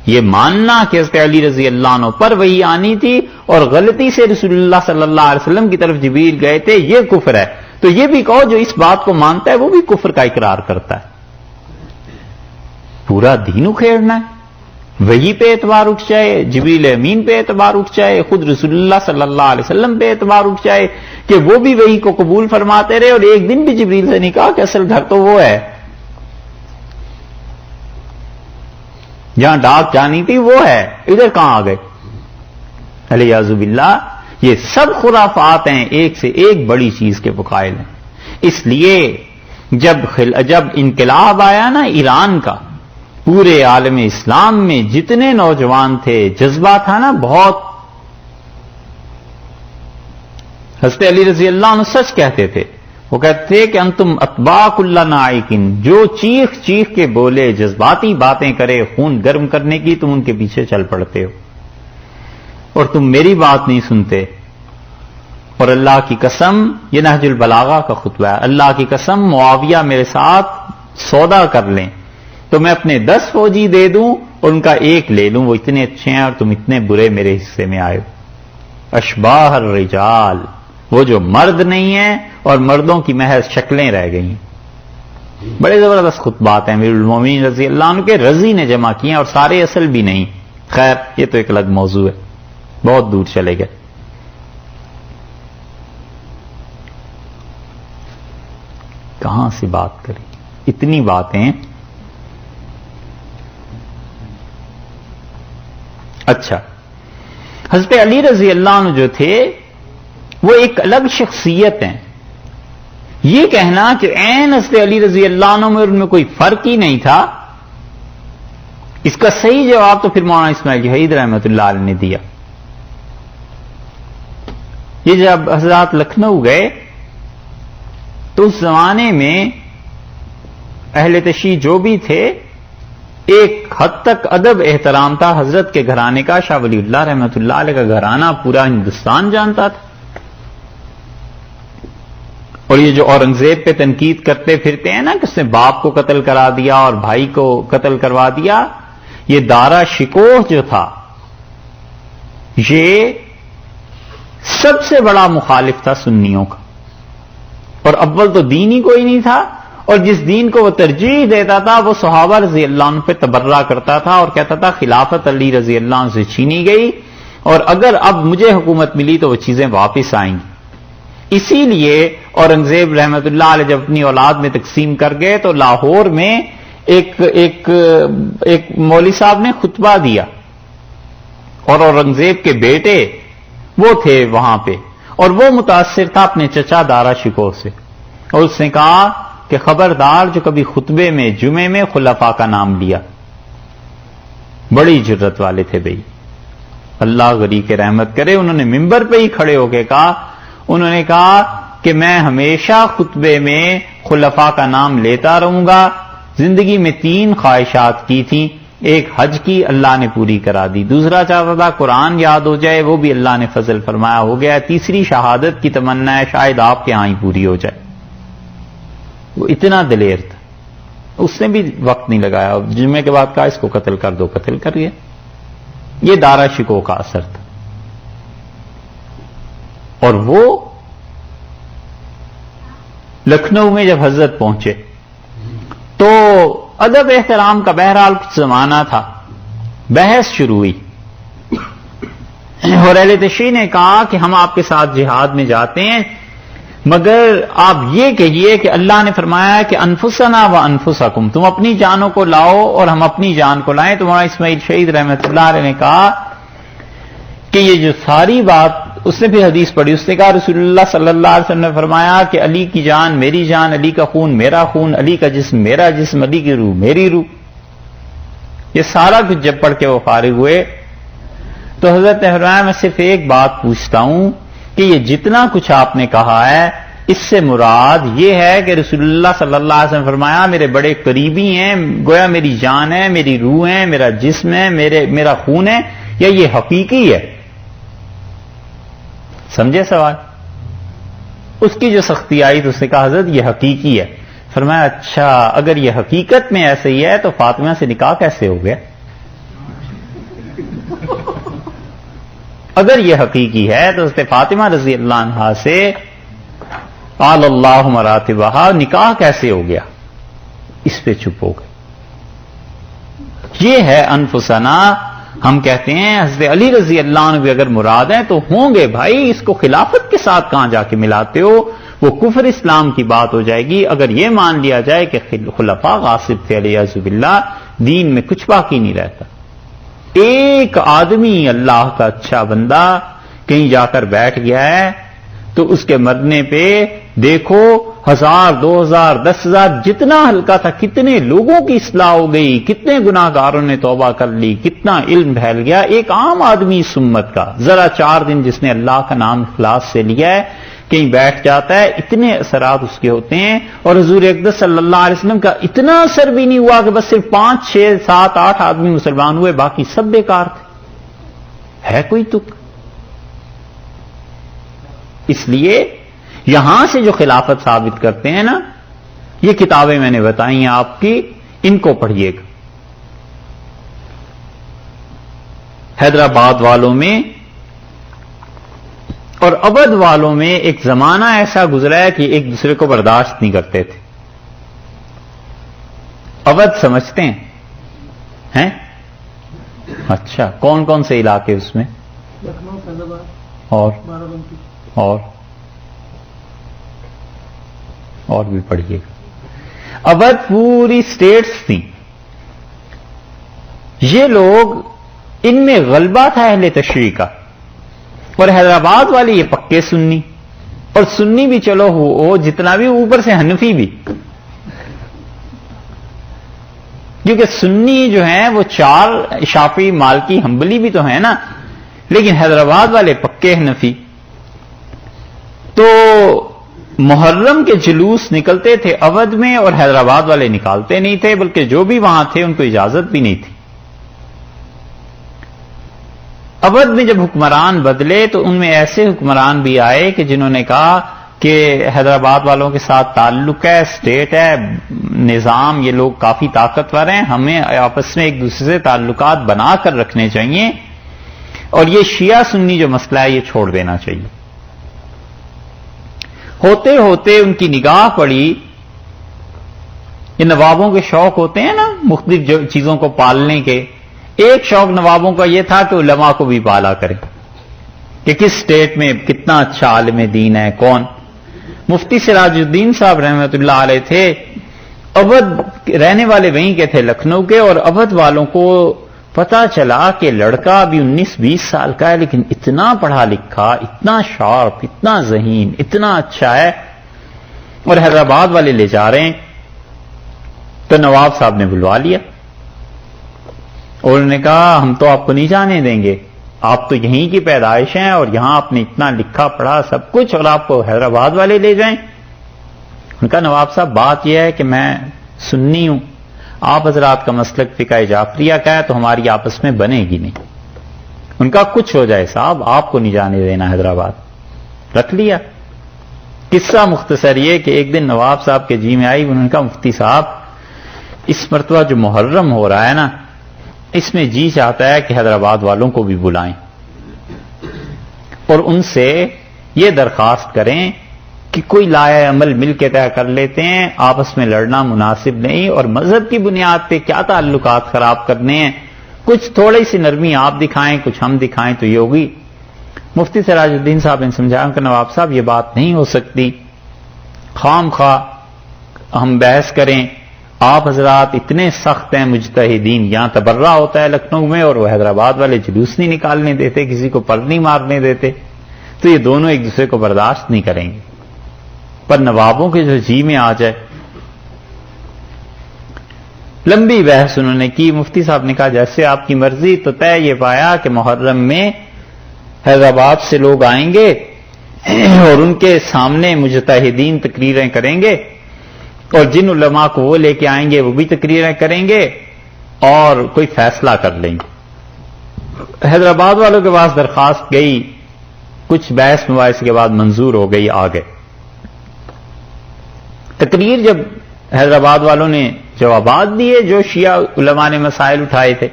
یہ ماننا کہ حضرت علی رضی اللہ عنہ پر وہی آنی تھی اور غلطی سے رسول اللہ صلی اللہ علیہ وسلم کی طرف جبریل گئے تھے، یہ کفر ہے. تو یہ بھی کہو جو اس بات کو مانتا ہے وہ بھی کفر کا اقرار کرتا ہے. پورا دین اکھیڑنا ہے. وہی پہ اعتبار اٹھ جائے، جبریل امین پہ اعتبار اٹھ جائے، خود رسول اللہ صلی اللہ علیہ وسلم پہ اعتبار اٹھ جائے کہ وہ بھی وہی کو قبول فرماتے رہے، اور ایک دن بھی جبریل سے نہیں کہا کہ اصل گھر تو وہ ہے جہاں ڈاک جانی تھی وہ ہے، ادھر کہاں آ گئے؟ الیاذ باللہ. یہ سب خرافات ہیں، ایک سے ایک بڑی چیز کے قائل ہیں. اس لیے جب انقلاب آیا نا ایران کا، پورے عالم اسلام میں جتنے نوجوان تھے، جذبہ تھا نا بہت. حضرت علی رضی اللہ عنہ سچ کہتے تھے. وہ کہتے تھے کہ انتم اتباع کل نائکن، جو چیخ چیخ کے بولے، جذباتی باتیں کرے خون گرم کرنے کی، تم ان کے پیچھے چل پڑتے ہو اور تم میری بات نہیں سنتے. اور اللہ کی قسم، یہ نہج البلاغہ کا خطبہ ہے، اللہ کی قسم معاویہ میرے ساتھ سودا کر لیں تو میں اپنے 10 فوجی دے دوں اور ان کا 1 لے لوں، وہ اتنے اچھے ہیں اور تم اتنے برے میرے حصے میں آئے ہو. اشباہ الرجال، وہ جو مرد نہیں ہیں اور مردوں کی محض شکلیں رہ گئی. بڑے زبردست خطبات ہیں امیر المومنین رضی اللہ عنہ کے، رضی نے جمع کیے ہیں اور سارے اصل بھی نہیں. خیر یہ تو ایک الگ موضوع ہے، بہت دور چلے گئے. کہاں سے بات کریں، اتنی باتیں. اچھا، حضرت علی رضی اللہ عنہ جو تھے وہ ایک الگ شخصیت ہیں. یہ کہنا کہ عین حضرت علی رضی اللہ عنہ میں ان میں کوئی فرق ہی نہیں تھا، اس کا صحیح جواب تو پھر مولانا اسماعیل جہید رحمۃ اللہ علیہ نے دیا. یہ جب حضرات لکھنؤ گئے تو اس زمانے میں اہل تشیع جو بھی تھے، ایک حد تک ادب احترام تھا حضرت کے گھرانے کا. شاہ ولی اللہ رحمۃ اللہ علیہ کا گھرانہ پورا ہندوستان جانتا تھا. اور یہ جو اورنگزیب پہ تنقید کرتے پھرتے ہیں نا کہ اس نے باپ کو قتل کرا دیا اور بھائی کو قتل کروا دیا، یہ دارا شکوہ جو تھا یہ سب سے بڑا مخالف تھا سنیوں کا. اور اول تو دین ہی کوئی نہیں تھا، اور جس دین کو وہ ترجیح دیتا تھا وہ صحابہ رضی اللہ عنہ پہ تبرہ کرتا تھا اور کہتا تھا خلافت علی رضی اللہ عنہ سے چھینی گئی اور اگر اب مجھے حکومت ملی تو وہ چیزیں واپس آئیں گی. اسی لیے اورنگزیب رحمت اللہ علیہ جب اپنی اولاد میں تقسیم کر گئے تو لاہور میں ایک مولوی صاحب نے خطبہ دیا اور اورنگزیب کے بیٹے وہ تھے وہاں پہ، اور وہ متاثر تھا اپنے چچا دارا شکوہ سے، اور اس نے کہا کہ خبردار جو کبھی خطبے میں جمعے میں خلفاء کا نام لیا. بڑی جرت والے تھے بھائی، اللہ غری کے رحمت کرے. انہوں نے ممبر پہ ہی کھڑے ہو کے کہا، انہوں نے کہا کہ میں ہمیشہ خطبے میں خلفاء کا نام لیتا رہوں گا. زندگی میں 3 خواہشات کی تھیں، ایک حج کی اللہ نے پوری کرا دی، دوسرا چاہتا تھا قرآن یاد ہو جائے، وہ بھی اللہ نے فضل فرمایا ہو گیا، تیسری شہادت کی تمنا ہے شاید آپ کے ہاں ہی پوری ہو جائے. وہ اتنا دلیر تھا، اس نے بھی وقت نہیں لگایا، جمعے کے بعد کہا اس کو قتل کر دو، قتل کر گیا. یہ دارا شکوہ کا اثر تھا. اور وہ لکھنؤ میں جب حضرت پہنچے تو ادب احترام کا بہرحال کچھ زمانہ تھا، بحث شروع ہوئی اور اہل تشیع نے کہا کہ ہم آپ کے ساتھ جہاد میں جاتے ہیں مگر آپ یہ کہیے کہ اللہ نے فرمایا کہ انفسنا و انفسکم، تم اپنی جانوں کو لاؤ اور ہم اپنی جان کو لائیں۔ تو مولانا اسماعیل شہید رحمۃ اللہ علیہ نے کہا کہ یہ جو ساری بات، اس نے بھی حدیث پڑھی، اس نے کہا رسول اللہ صلی اللہ علیہ وسلم نے فرمایا کہ علی کی جان میری جان، علی کا خون میرا خون، علی کا جسم میرا جسم، علی کی روح میری روح۔ یہ سارا کچھ جب پڑھ کے وہ فارغ ہوئے تو حضرت نے فرمایا میں صرف ایک بات پوچھتا ہوں کہ یہ جتنا کچھ آپ نے کہا ہے اس سے مراد یہ ہے کہ رسول اللہ صلی اللہ علیہ وسلم فرمایا میرے بڑے قریبی ہیں، گویا میری جان ہے، میری روح ہے، میرا جسم ہے، میرا خون ہے، یا یہ حقیقی ہے؟ سمجھے سوال؟ اس کی جو سختی آئی تو اس نے کہا حضرت یہ حقیقی ہے۔ فرمایا اچھا اگر یہ حقیقت میں ایسے ہی ہے تو فاطمہ سے نکاح کیسے ہو گیا؟ اگر یہ حقیقی ہے تو اس نے فاطمہ رضی اللہ عنہا سے قال اللہ مراتبہا نکاح کیسے ہو گیا؟ اس پہ چپ ہو گئے۔ یہ ہے انفسنا۔ ہم کہتے ہیں حضرت علی رضی اللہ عنہ بھی اگر مراد ہیں تو ہوں گے بھائی، اس کو خلافت کے ساتھ کہاں جا کے ملاتے ہو؟ وہ کفر اسلام کی بات ہو جائے گی اگر یہ مان لیا جائے کہ خلفاء غاصب تھے علیہ باللہ، دین میں کچھ باقی نہیں رہتا۔ ایک آدمی اللہ کا اچھا بندہ کہیں جا کر بیٹھ گیا ہے تو اس کے مرنے پہ دیکھو 1000 2000 10,000 جتنا ہلکا تھا کتنے لوگوں کی اصلاح ہو گئی، کتنے گناہ گاروں نے توبہ کر لی، کتنا علم پھیل گیا۔ ایک عام آدمی اس امت کا ذرا 4 دن جس نے اللہ کا نام اخلاص سے لیا ہے کہیں بیٹھ جاتا ہے، اتنے اثرات اس کے ہوتے ہیں۔ اور حضور اقدس صلی اللہ علیہ وسلم کا اتنا اثر بھی نہیں ہوا کہ بس صرف 5 6 7 8 آدمی مسلمان ہوئے، باقی سب بیکار تھے۔ ہے کوئی تک؟ اس لیے یہاں سے جو خلافت ثابت کرتے ہیں نا، یہ کتابیں میں نے بتائی ہیں آپ کی، ان کو پڑھیے گا۔ حیدرآباد والوں میں اور اودھ والوں میں ایک زمانہ ایسا گزرا ہے کہ ایک دوسرے کو برداشت نہیں کرتے تھے۔ اودھ سمجھتے ہیں؟ اچھا کون کون سے علاقے اس میں؟ لکھنؤ، فیض آباد اور بارہ بنکی۔ اور بھی پڑھیے گا۔ اودھ پوری سٹیٹس تھیں۔ یہ لوگ، ان میں غلبہ تھا اہل تشریع کا، اور حیدرآباد والے یہ پکے سنی، اور سنی بھی چلو وہ جتنا بھی اوپر سے حنفی بھی، کیونکہ سنی جو ہیں وہ 4 شافعی مالکی حنبلی بھی تو ہیں نا، لیکن حیدرآباد والے پکے حنفی۔ تو محرم کے جلوس نکلتے تھے اودھ میں، اور حیدرآباد والے نکالتے نہیں تھے، بلکہ جو بھی وہاں تھے ان کو اجازت بھی نہیں تھی۔ اودھ میں جب حکمران بدلے تو ان میں ایسے حکمران بھی آئے کہ جنہوں نے کہا کہ حیدرآباد والوں کے ساتھ تعلق ہے، اسٹیٹ ہے، نظام، یہ لوگ کافی طاقتور ہیں، ہمیں آپس میں ایک دوسرے سے تعلقات بنا کر رکھنے چاہیے، اور یہ شیعہ سنی جو مسئلہ ہے یہ چھوڑ دینا چاہیے۔ ہوتے ہوتے ان کی نگاہ پڑی، یہ نوابوں کے شوق ہوتے ہیں نا مختلف چیزوں کو پالنے کے، ایک شوق نوابوں کا یہ تھا کہ علماء کو بھی پالا کرے، کہ کس سٹیٹ میں کتنا اچھا عالم دین ہے کون۔ مفتی سراج الدین صاحب رحمۃ اللہ علیہ تھے، اودھ رہنے والے وہیں کے تھے لکھنؤ کے، اور اودھ والوں کو پتا چلا کہ لڑکا ابھی 19-20 سال کا ہے لیکن اتنا پڑھا لکھا، اتنا شارپ، اتنا ذہین، اتنا اچھا ہے، اور حیدرآباد والے لے جا رہے ہیں۔ تو نواب صاحب نے بلوا لیا اور انہوں نے کہا ہم تو آپ کو نہیں جانے دیں گے، آپ تو یہیں کی پیدائش ہیں اور یہاں آپ نے اتنا لکھا پڑھا سب کچھ، اور آپ کو حیدرآباد والے لے جائیں۔ ان کا نواب صاحب بات یہ ہے کہ میں سنی ہوں، آپ حضرات کا مسلک فقہ جعفریہ کا ہے تو ہماری آپس میں بنے گی نہیں۔ ان کا کچھ ہو جائے صاحب آپ کو نہیں جانے دینا حیدرآباد۔ رکھ لیا۔ قصہ مختصر یہ کہ ایک دن نواب صاحب کے جی میں آئی، انہوں نے کہا مفتی صاحب اس مرتبہ جو محرم ہو رہا ہے نا، اس میں جی چاہتا ہے کہ حیدرآباد والوں کو بھی بلائیں اور ان سے یہ درخواست کریں کہ کوئی لائحہ عمل مل کے طے کر لیتے ہیں، آپس میں لڑنا مناسب نہیں، اور مذہب کی بنیاد پہ کیا تعلقات خراب کرنے ہیں، کچھ تھوڑی سی نرمی آپ دکھائیں کچھ ہم دکھائیں تو یہ ہوگی۔ مفتی سراج الدین صاحب نے سمجھایا کہ نواب صاحب یہ بات نہیں ہو سکتی، خام خواہ ہم بحث کریں. آپ حضرات اتنے سخت ہیں مجتہدین، یہاں تبرہ ہوتا ہے لکھنؤ میں اور وہ حیدرآباد والے جلوس نہیں نکالنے دیتے، کسی کو پر نہیں مارنے دیتے، تو یہ دونوں ایک دوسرے کو برداشت نہیں کریں گے. پر نوابوں کے جو جی میں آ جائے. لمبی بحث انہوں نے کی. مفتی صاحب نے کہا جیسے آپ کی مرضی. تو طے یہ پایا کہ محرم میں حیدرآباد سے لوگ آئیں گے اور ان کے سامنے مجتہدین تقریریں کریں گے، اور جن علماء کو وہ لے کے آئیں گے وہ بھی تقریریں کریں گے اور کوئی فیصلہ کر لیں گے. حیدرآباد والوں کے پاس درخواست گئی، کچھ بحث مباحث کے بعد منظور ہو گئی، آ گئے. تقریر جب حیدرآباد والوں نے جوابات دیے جو شیعہ علماء نے مسائل اٹھائے تھے،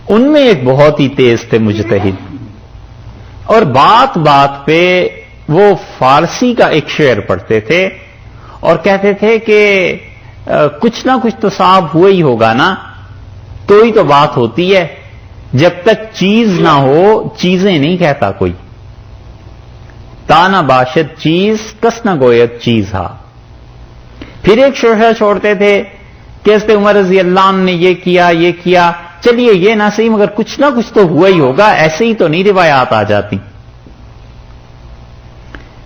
ان میں ایک بہت ہی تیز تھے مجتہد، اور بات بات پہ وہ فارسی کا ایک شعر پڑھتے تھے اور کہتے تھے کہ کچھ نہ کچھ تو صاحب ہوا ہی ہوگا نا، تو ہی تو بات ہوتی ہے، جب تک چیز نہ ہو چیزیں نہیں کہتا کوئی. تانا باشد چیز کس نہ گویت چیز ہا. پھر ایک شعر چھوڑتے تھے کہ حضرت عمر رضی اللہ عنہ نے یہ کیا، چلیے یہ نہ صحیح مگر کچھ نہ کچھ تو ہوا ہی ہوگا، ایسے ہی تو نہیں روایات آ جاتی.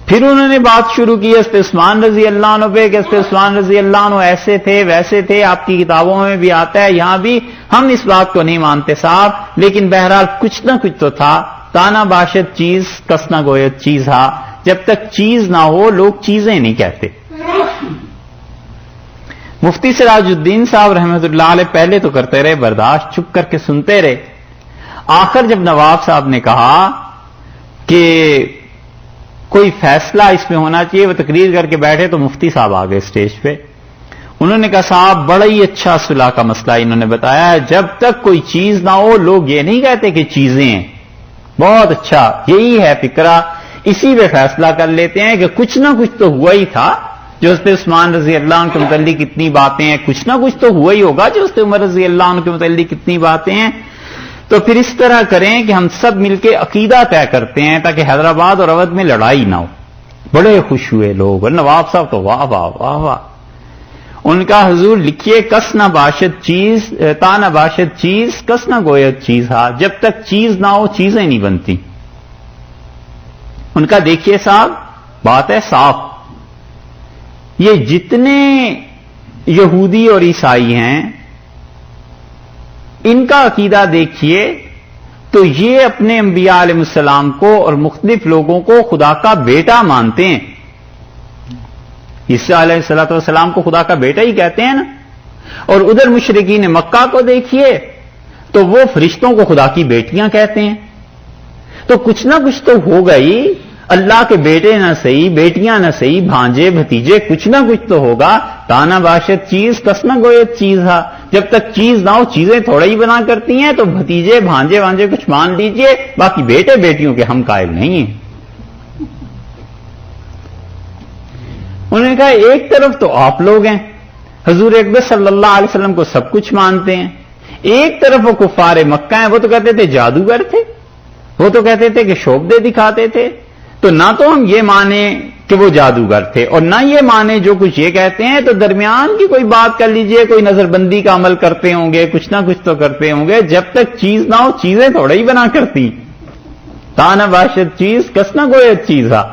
پھر انہوں نے بات شروع کی حضرت عثمان رضی اللہ عنہ پہ کہ حضرت عثمان رضی اللہ عنہ ایسے تھے ویسے تھے، آپ کی کتابوں میں بھی آتا ہے، یہاں بھی ہم اس بات کو نہیں مانتے صاحب، لیکن بہرحال کچھ نہ کچھ تو تھا. تانا باشد چیز کس نہ گویت چیز ہا. جب تک چیز نہ ہو لوگ چیزیں نہیں کہتے. مفتی سراج الدین صاحب رحمۃ اللہ علیہ پہلے تو کرتے رہے برداشت، چپ کر کے سنتے رہے. آخر جب نواب صاحب نے کہا کہ کوئی فیصلہ اس میں ہونا چاہیے، وہ تقریر کر کے بیٹھے تو مفتی صاحب آ گئے اسٹیج پہ. انہوں نے کہا صاحب بڑا ہی اچھا صلح کا مسئلہ انہوں نے بتایا ہے، جب تک کوئی چیز نہ ہو لوگ یہ نہیں کہتے کہ چیزیں ہیں. بہت اچھا، یہی ہے فکرہ، اسی پہ فیصلہ کر لیتے ہیں کہ کچھ نہ کچھ تو ہوا ہی تھا. جو حضرت عثمان رضی اللہ عنہ کے متعلق اتنی باتیں ہیں، کچھ نہ کچھ تو ہوا ہی ہوگا جو حضرت عمر رضی اللہ عنہ کے متعلق اتنی باتیں ہیں. تو پھر اس طرح کریں کہ ہم سب مل کے عقیدہ طے کرتے ہیں تاکہ حیدرآباد اور اودھ میں لڑائی نہ ہو. بڑے خوش ہوئے لوگ، اور نواب صاحب تو واہ واہ واہ واہ. ان کا حضور لکھیے کس نہ باشد چیز تا نہ باشد چیز کس نہ گویت چیز ہا. جب تک چیز نہ ہو چیزیں نہیں بنتی. ان کا دیکھیے صاحب بات ہے صاف. یہ جتنے یہودی اور عیسائی ہیں ان کا عقیدہ دیکھیے تو یہ اپنے انبیاء علیہ السلام کو اور مختلف لوگوں کو خدا کا بیٹا مانتے ہیں. عیسیٰ علیہ الصلوۃ والسلام کو خدا کا بیٹا ہی کہتے ہیں نا. اور ادھر مشرکین مکہ کو دیکھیے تو وہ فرشتوں کو خدا کی بیٹیاں کہتے ہیں. تو کچھ نہ کچھ تو ہوگا ہی، اللہ کے بیٹے نہ صحیح، بیٹیاں نہ صحیح، بھانجے بھتیجے کچھ نہ کچھ تو ہوگا. تانا باشد چیز کس نہ گویت چیز ہا. جب تک چیز نہ ہو چیزیں تھوڑا ہی بنا کرتی ہیں. تو بھتیجے بھانجے وانجے کچھ مان لیجئے، باقی بیٹے بیٹیوں کے ہم قائل نہیں ہیں. انہوں نے کہا ایک طرف تو آپ لوگ ہیں، حضور اکبر صلی اللہ علیہ وسلم کو سب کچھ مانتے ہیں، ایک طرف وہ کفار مکہ ہیں، وہ تو کہتے تھے جادوگر تھے، وہ تو کہتے تھے کہ شعبدے دکھاتے تھے. تو نہ تو ہم یہ مانیں کہ وہ جادوگر تھے اور نہ یہ مانیں جو کچھ یہ کہتے ہیں. تو درمیان کی کوئی بات کر لیجئے، کوئی نظر بندی کا عمل کرتے ہوں گے، کچھ نہ کچھ تو کرتے ہوں گے. جب تک چیز نہ ہو چیزیں تھوڑا ہی بنا کرتی. تانا باشد چیز کس نہ گویت چیز ہا.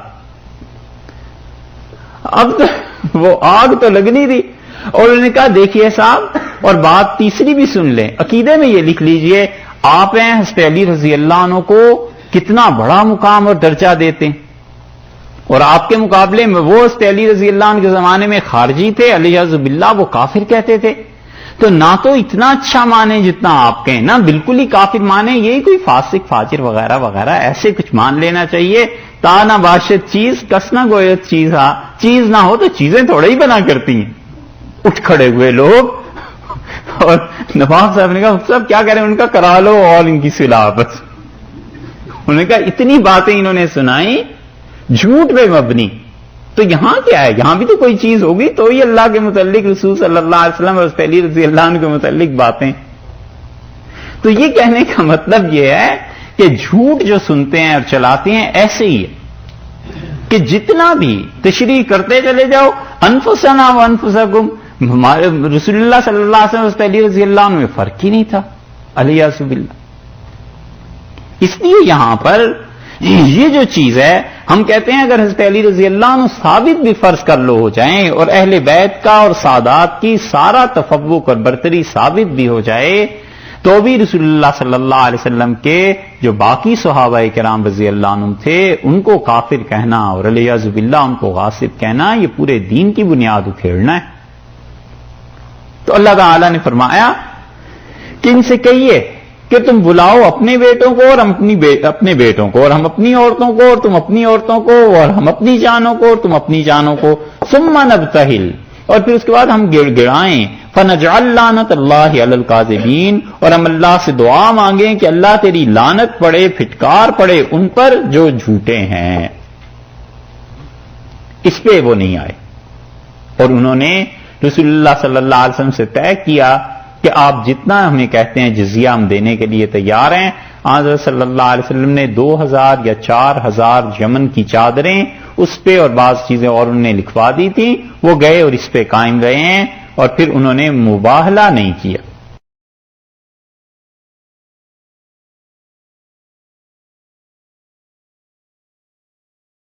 اب تو وہ آگ تو لگنی تھی. اور انہوں نے کہا دیکھیے صاحب، اور بات تیسری بھی سن لیں، عقیدے میں یہ لکھ لیجئے، آپ ہیں حضرت علی رضی اللہ عنہ کو کتنا بڑا مقام اور درجہ دیتے ہیں، اور آپ کے مقابلے میں وہ حضرت علی رضی اللہ عنہ کے زمانے میں خارجی تھے، علیہ باللہ وہ کافر کہتے تھے. تو نہ تو اتنا اچھا مانیں جتنا آپ کہیں، نہ بالکل ہی کافر مانیں، یہی کوئی فاسق فاجر وغیرہ وغیرہ ایسے کچھ مان لینا چاہیے. تا نہ باشد چیز کس نہ گویت چیز ہا. چیز نہ ہو تو چیزیں تھوڑا ہی بنا کرتی ہیں. اٹھ کھڑے ہوئے لوگ، اور نواب صاحب نے کہا صاحب کیا کہہ رہے ہیں؟ ان کا کرا لو اور ان کی صلاح. بس انہوں نے کہا اتنی باتیں انہوں نے سنائی جھوٹ پہ مبنی. تو یہاں کیا ہے؟ یہاں بھی تو کوئی چیز ہوگی تو ہی اللہ کے متعلق رسول صلی اللہ علیہ وسلم اور علی رضی اللہ عنہ کے متعلق باتیں. تو یہ کہنے کا مطلب یہ ہے کہ جھوٹ جو سنتے ہیں اور چلاتے ہیں ایسے ہی ہے. کہ جتنا بھی تشریح کرتے چلے جاؤ انفسنا و انفسکم، ہمارے رسول اللہ صلی اللہ علیہ وسلم علی رضی اللہ عنہ میں فرق ہی نہیں تھا علیہ باللہ۔ اس لیے یہاں پر یہ جو چیز ہے ہم کہتے ہیں اگر حضرت علی رضی اللہ عنہ ثابت بھی فرض کر لو ہو جائیں اور اہل بیت کا اور سادات کی سارا تفوق اور برتری ثابت بھی ہو جائے تو بھی رسول اللہ صلی اللہ علیہ وسلم کے جو باقی صحابہ کرام رضی اللہ عنہم تھے ان کو کافر کہنا اور علیہ باللہ ان کو غاصب کہنا یہ پورے دین کی بنیاد اکھیڑنا ہے۔ تو اللہ تعالی نے فرمایا کہ ان سے کہیے کہ تم بلاؤ اپنے بیٹوں کو اور ہم اپنے بیٹوں کو، اور ہم اپنی عورتوں کو اور تم اپنی عورتوں کو، اور ہم اپنی جانوں کو اور تم اپنی جانوں کو، ثم نبتہل، اور پھر اس کے بعد ہم گڑ گڑائیں، فنجعل لعنت اللہ علی الکاذبین، اور ہم اللہ سے دعا مانگیں کہ اللہ تیری لعنت پڑے، پھٹکار پڑے ان پر جو جھوٹے ہیں۔ اس پہ وہ نہیں آئے، اور انہوں نے رسول اللہ صلی اللہ علیہ وسلم سے طے کیا کہ آپ جتنا ہمیں کہتے ہیں جزیہ ہم دینے کے لیے تیار ہیں۔ حضرت صلی اللہ علیہ وسلم نے 2000 یا 4000 یمن کی چادریں اس پہ اور بعض چیزیں اور انہوں نے لکھوا دی تھیں، وہ گئے اور اس پہ قائم رہے ہیں، اور پھر انہوں نے مباہلہ نہیں کیا۔